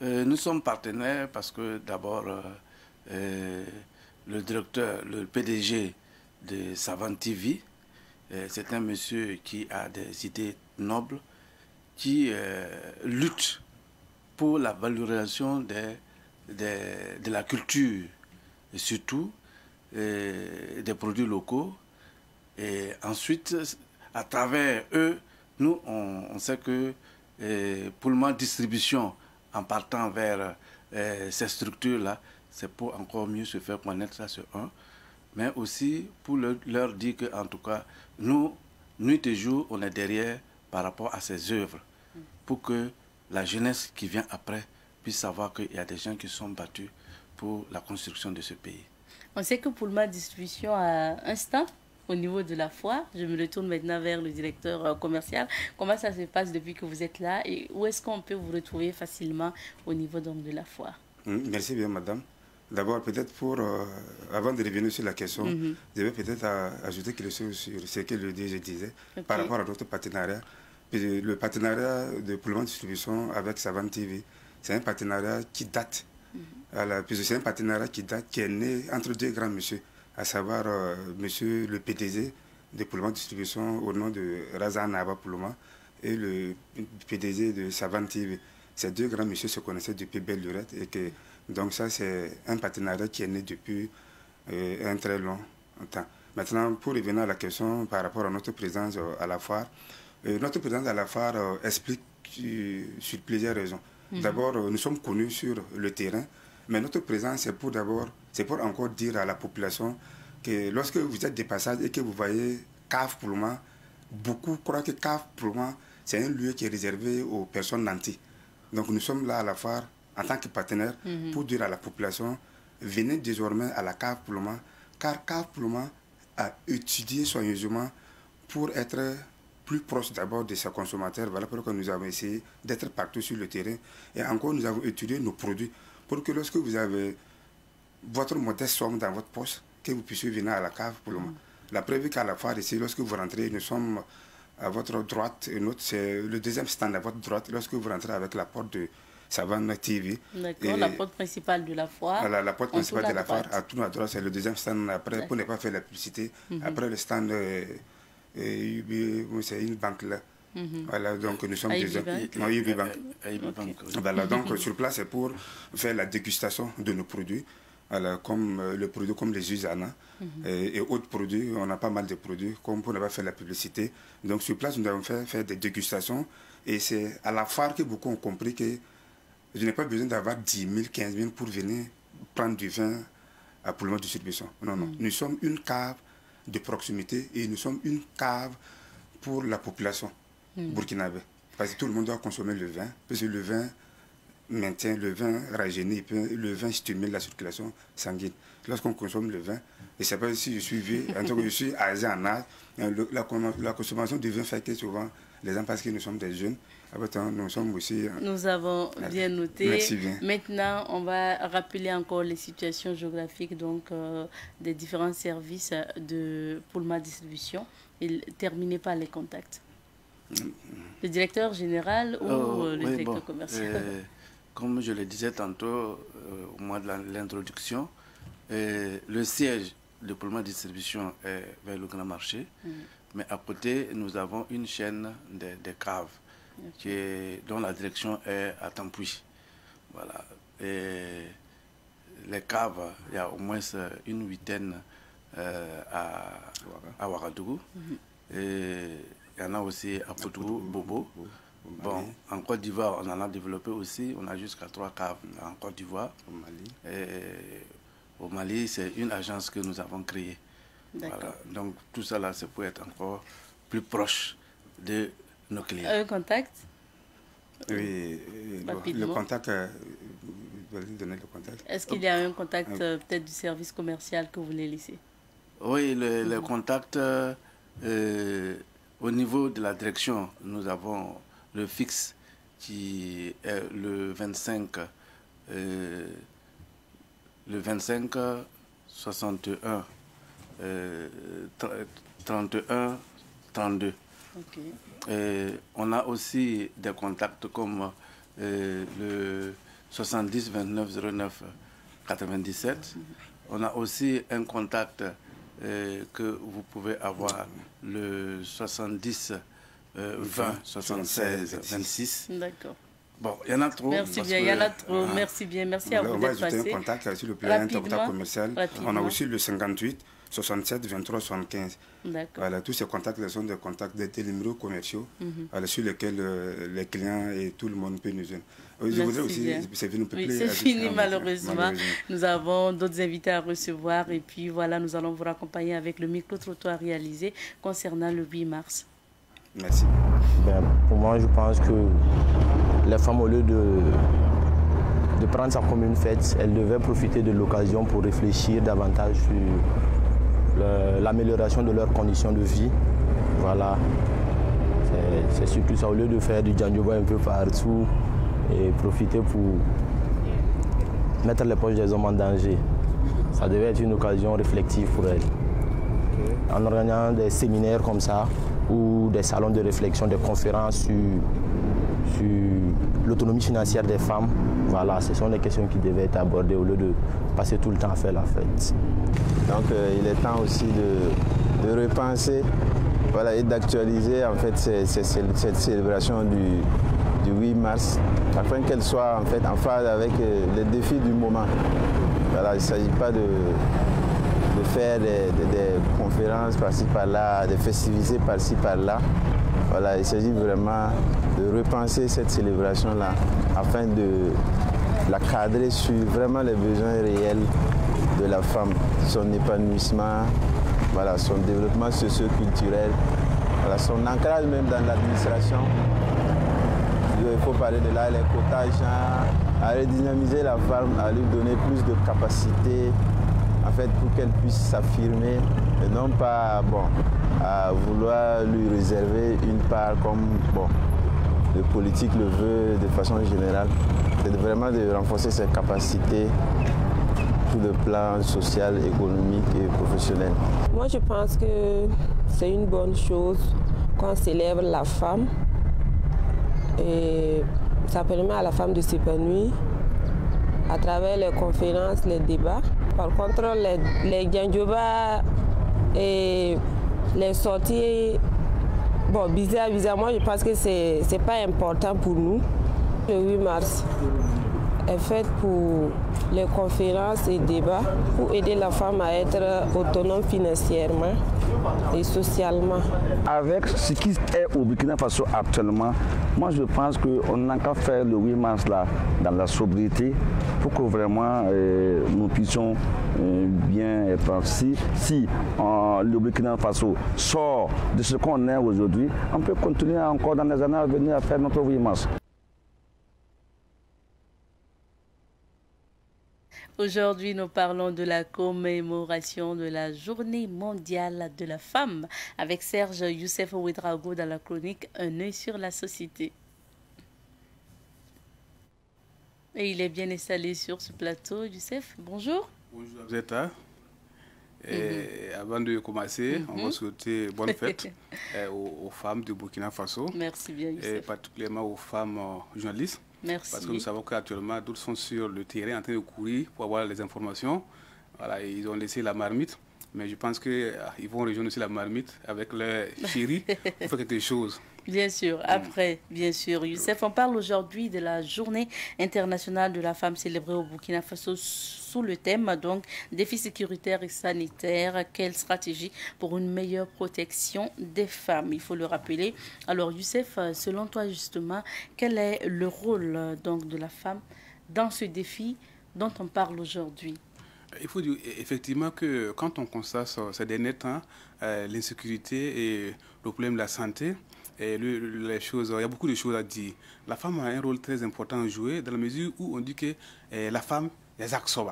Nous sommes partenaires parce que d'abord, le directeur, le PDG de Savane TV, c'est un monsieur qui a des idées nobles, qui lutte pour la valorisation de la culture, et surtout des produits locaux. Et ensuite, à travers eux, nous, on sait que Poulma Distribution, en partant vers ces structures-là, c'est pour encore mieux se faire connaître, ça c'est un. Mais aussi pour leur dire qu'en tout cas, nous, nuit et jour, on est derrière par rapport à ces œuvres, pour que la jeunesse qui vient après puisse savoir qu'il y a des gens qui sont battus pour la construction de ce pays. On sait que Poulma Distribution a un stand au niveau de la foire. Je me retourne maintenant vers le directeur commercial. Comment ça se passe depuis que vous êtes là et où est-ce qu'on peut vous retrouver facilement au niveau donc de la foire? Merci bien, madame. D'abord, peut-être avant de revenir sur la question, je vais peut-être ajouter quelque chose sur ce que je disais par rapport à notre partenariat. Le partenariat de Poulma Distribution avec Savane TV, c'est un partenariat qui date. C'est un partenariat qui est né entre deux grands messieurs, à savoir monsieur le PDG de Poulma Distribution au nom de Razan Naba Poulma et le PDG de Savane TV. Ces deux grands messieurs se connaissaient depuis belle lurette et que donc ça, c'est un partenariat qui est né depuis un très long temps. Maintenant, pour revenir à la question par rapport à notre présence à la foire, notre présence à la foire explique sur plusieurs raisons. D'abord, nous sommes connus sur le terrain, mais notre présence, c'est pour encore dire à la population que lorsque vous êtes de passage et que vous voyez Cave Poulma, beaucoup croient que Cave Poulma, c'est un lieu qui est réservé aux personnes nantis. Donc nous sommes là à la foire en tant que partenaire pour dire à la population, venez désormais à la Cave Poulma, car Cave Poulma a étudié soigneusement pour être plus proche d'abord de ses consommateurs. Voilà pourquoi nous avons essayé d'être partout sur le terrain. Et encore, nous avons étudié nos produits pour que lorsque vous avez votre modeste somme dans votre poche, que vous puissiez venir à la Cave Poulma. La preuve qu'à la foire ici, lorsque vous rentrez, nous sommes à votre droite, et notre, c'est le deuxième stand à votre droite, lorsque vous rentrez avec la porte de Savane TV. D'accord, la porte principale de la foire. Voilà, la porte principale de la foire, à tout à droite, c'est le deuxième stand après, pour ne pas faire la publicité. Après le stand, c'est une banque là. Voilà, donc nous sommes déjà. Voilà, donc sur place, c'est pour faire la dégustation de nos produits. Voilà, comme le produit comme les Usana et autres produits, on a pas mal de produits, comme pour ne pas faire la publicité. Donc sur place, nous avons fait des dégustations et c'est à la foire que beaucoup ont compris que je n'ai pas besoin d'avoir 10 000, 15 000 pour venir prendre du vin à Poulma Distribution. Non, non. Nous sommes une cave de proximité et nous sommes une cave pour la population burkinabé. Parce que tout le monde doit consommer le vin, parce que le vin maintient, le vin rajeunit, le vin stimule la circulation sanguine. Lorsqu'on consomme le vin, et c'est pas si je suis vieux, en tout cas je suis âgé en âge, la consommation du vin fait que souvent les gens pensent que nous sommes des jeunes. Nous sommes aussi... Nous avons bien noté. Merci bien. Maintenant, on va rappeler encore les situations géographiques donc, des différents services de Poulma Distribution et terminer par les contacts. Le directeur général ou le directeur commercial? Comme je le disais tantôt au mois de l'introduction, le siège de Poulma Distribution est vers le Grand Marché, mais à côté, nous avons une chaîne de caves dont la direction est à Tampuy. Voilà. Et les caves, il y a au moins une huitaine à Ouagadougou. Et il y en a aussi à Potougou, Bobo. Bon, en Côte d'Ivoire, on en a développé aussi. On a jusqu'à 3 caves en Côte d'Ivoire. Au Mali, c'est une agence que nous avons créée. Voilà. Donc tout ça là, c'est pour être encore plus proche de nos clients. Un contact? Oui, le contact, vous allez donner le contact. Est-ce qu'il y a un contact peut-être du service commercial que vous voulez laisser? Oui, le contact, au niveau de la direction, nous avons le fixe qui est le 25 61 31 32. On a aussi des contacts comme le 70 29 09 97. On a aussi un contact que vous pouvez avoir, le 70 20 76 26. D'accord. Bon, il y en a trop. Merci bien, il y en a trop. Merci bien, merci à vous d'être passé. On va ajouter un contact sur le plan commercial. On a aussi le 58 67 23 75. Voilà, tous ces contacts sont des contacts, des numéros commerciaux sur lesquels les clients et tout le monde peut nous joindre. Je voudrais aussi, c'est fini malheureusement. Nous avons d'autres invités à recevoir et puis voilà, nous allons vous raccompagner avec le micro-trottoir réalisé concernant le 8 mars. Merci. Pour moi, je pense que les femmes, au lieu de prendre ça comme une fête, elles devaient profiter de l'occasion pour réfléchir davantage sur l'amélioration de leurs conditions de vie. Voilà. C'est surtout ça, au lieu de faire du djandjoba un peu partout et profiter pour mettre les poches des hommes en danger. Ça devait être une occasion réflexive pour elles. En organisant des séminaires comme ça, ou des salons de réflexion, des conférences sur l'autonomie financière des femmes. Voilà, ce sont des questions qui devaient être abordées au lieu de passer tout le temps à faire la fête. Donc il est temps aussi de repenser, voilà, et d'actualiser en fait cette célébration du 8 mars, afin qu'elle soit en fait en phase avec les défis du moment. Voilà, il ne s'agit pas de faire des conférences par-ci par-là, des festivités par-ci par-là. Voilà, il s'agit vraiment de repenser cette célébration-là afin de la cadrer sur vraiment les besoins réels de la femme, son épanouissement, voilà, son développement socio-culturel, voilà, son ancrage même dans l'administration. Il faut parler de là, les quotas, à redynamiser la femme, à lui donner plus de capacité, en fait, pour qu'elle puisse s'affirmer et non pas à vouloir lui réserver une part comme le politique le veut de façon générale. C'est vraiment de renforcer ses capacités sur le plan social, économique et professionnel. Moi, je pense que c'est une bonne chose qu'on célèbre la femme. Et ça permet à la femme de s'épanouir à travers les conférences, les débats. Par contre, les djandjoba et les sorties, bizarre, moi je pense que c'est pas important pour nous. Le 8 mars est fait pour les conférences et débats pour aider la femme à être autonome financièrement et socialement. Avec ce qui est au Burkina Faso actuellement, moi je pense qu'on n'a qu'à faire le 8 mars là, dans la sobriété pour que vraiment nous puissions bien être. Si le Burkina Faso sort de ce qu'on est aujourd'hui, on peut continuer encore dans les années à venir à faire notre 8 mars. Aujourd'hui, nous parlons de la commémoration de la Journée mondiale de la femme avec Serge Youssef Ouedraogo dans la chronique Un œil sur la société. Et il est bien installé sur ce plateau. Youssef, bonjour. Bonjour Zeta. Avant de commencer, on va souhaiter bonne fête aux femmes de Burkina Faso. Merci bien, Youssef. Et particulièrement aux femmes journalistes. Merci. Parce que nous savons qu'actuellement, d'autres sont sur le terrain en train de courir pour avoir les informations. Voilà, ils ont laissé la marmite. Mais je pense qu'ils vont rejoindre aussi la marmite avec leur chéri pour faire quelque chose. Bien sûr, après, bien sûr. Youssef, on parle aujourd'hui de la Journée internationale de la femme célébrée au Burkina Faso sous le thème, donc, défis sécuritaires et sanitaires, quelle stratégie pour une meilleure protection des femmes, il faut le rappeler. Alors, Youssef, selon toi, justement, quel est le rôle donc, de la femme dans ce défi dont on parle aujourd'hui? Il faut dire effectivement que quand on constate ces derniers temps, l'insécurité et le problème de la santé, et les choses, il y a beaucoup de choses à dire. La femme a un rôle très important à jouer dans la mesure où on dit que la femme est aksoba.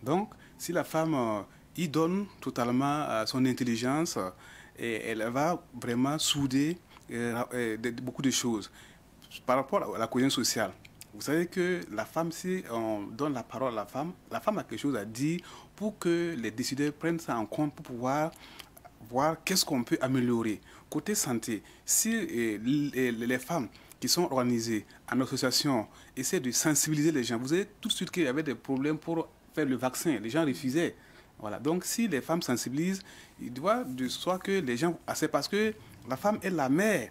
Donc, si la femme y donne totalement son intelligence, elle va vraiment souder beaucoup de choses. Par rapport à la cohésion sociale, vous savez que la femme, si on donne la parole à la femme a quelque chose à dire pour que les décideurs prennent ça en compte pour pouvoir voir qu'est-ce qu'on peut améliorer. Côté santé, si les femmes qui sont organisées en association essaient de sensibiliser les gens, vous savez tout de suite qu'il y avait des problèmes pour faire le vaccin, les gens refusaient. Voilà. Donc si les femmes sensibilisent, il doit de soi que les gens... C'est parce que la femme est la mère.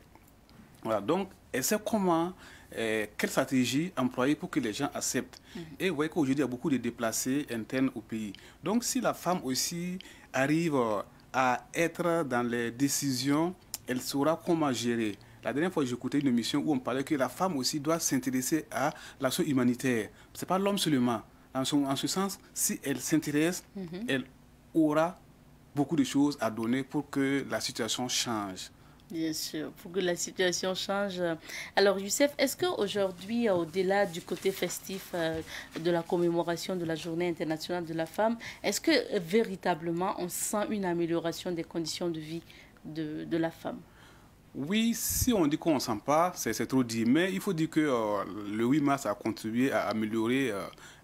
Voilà. Donc elle sait comment... quelle stratégie employer pour que les gens acceptent. Et vous voyez qu'aujourd'hui, il y a beaucoup de déplacés internes au pays. Donc, si la femme aussi arrive à être dans les décisions, elle saura comment gérer. La dernière fois, j'écoutais une émission où on parlait que la femme aussi doit s'intéresser à l'action humanitaire. Ce n'est pas l'homme seulement. En ce sens, si elle s'intéresse, elle aura beaucoup de choses à donner pour que la situation change. Bien sûr, pour que la situation change. Alors, Youssef, est-ce qu'aujourd'hui, au-delà du côté festif de la commémoration de la Journée internationale de la femme, est-ce que véritablement on sent une amélioration des conditions de vie de la femme? Oui, si on dit qu'on ne sent pas, c'est trop dit. Mais il faut dire que le 8 mars a contribué à améliorer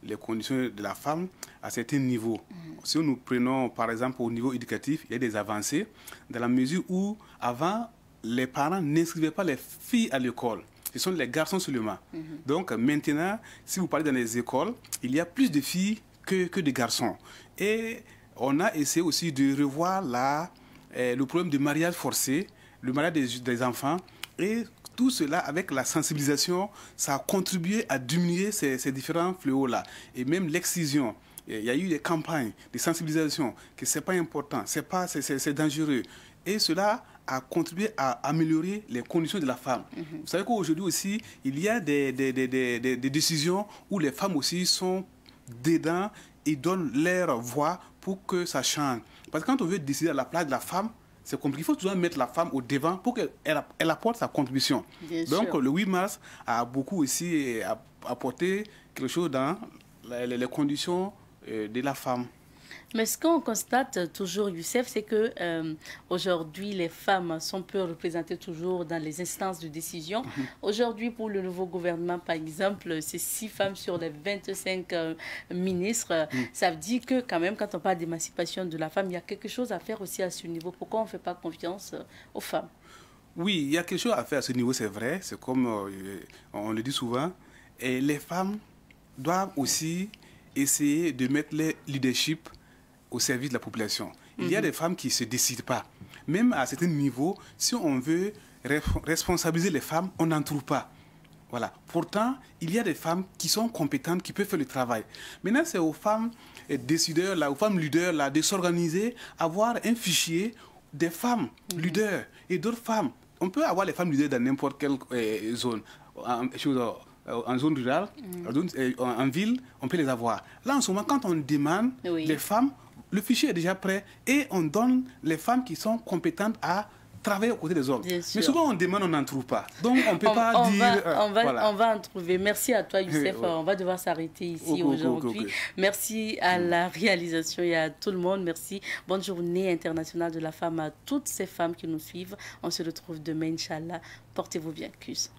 les conditions de la femme à certains niveaux. Si nous prenons par exemple au niveau éducatif, il y a des avancées dans la mesure où avant, les parents n'inscrivaient pas les filles à l'école. Ce sont les garçons seulement. Donc maintenant, si vous parlez dans les écoles, il y a plus de filles que de garçons. Et on a essayé aussi de revoir le problème du mariage forcé, le mariage des enfants, et tout cela avec la sensibilisation, ça a contribué à diminuer ces différents fléaux-là. Et même l'excision. il y a eu des campagnes de sensibilisation que ce n'est pas important, c'est dangereux. Et cela a contribué à améliorer les conditions de la femme. Vous savez qu'aujourd'hui aussi, il y a des décisions où les femmes aussi sont dedans et donnent leur voix pour que ça change. Parce que quand on veut décider à la place de la femme, c'est compliqué. Il faut toujours mettre la femme au devant pour qu'elle apporte sa contribution. Donc le 8 mars a beaucoup aussi apporté quelque chose dans les conditions de la femme. Mais ce qu'on constate toujours, Youssef, c'est que aujourd'hui, les femmes sont peu représentées toujours dans les instances de décision. Aujourd'hui, pour le nouveau gouvernement, par exemple, c'est 6 femmes sur les 25 ministres. Ça veut dire que quand même, quand on parle d'émancipation de la femme, il y a quelque chose à faire aussi à ce niveau. Pourquoi on ne fait pas confiance aux femmes? Oui, il y a quelque chose à faire à ce niveau, c'est vrai. C'est comme on le dit souvent. Et les femmes doivent aussi essayer de mettre les leadership au service de la population. Il y a des femmes qui ne se décident pas. Même à certains niveaux, si on veut responsabiliser les femmes, on n'en trouve pas. Voilà. Pourtant, il y a des femmes qui sont compétentes, qui peuvent faire le travail. Maintenant, c'est aux femmes décideurs, aux femmes leaders, de s'organiser, avoir un fichier des femmes leaders et d'autres femmes. On peut avoir les femmes leaders dans n'importe quelle zone. En zone rurale, en ville, on peut les avoir. Là, en ce moment, quand on demande les femmes, le fichier est déjà prêt et on donne les femmes qui sont compétentes à travailler aux côtés des hommes. Mais souvent, on demande, on n'en trouve pas. Donc, on ne peut pas dire... On va en trouver. Merci à toi, Youssef. On va devoir s'arrêter ici aujourd'hui. Merci à la réalisation et à tout le monde. Merci. Bonne journée internationale de la femme à toutes ces femmes qui nous suivent. On se retrouve demain, Inch'Allah. Portez-vous bien. Cuisse.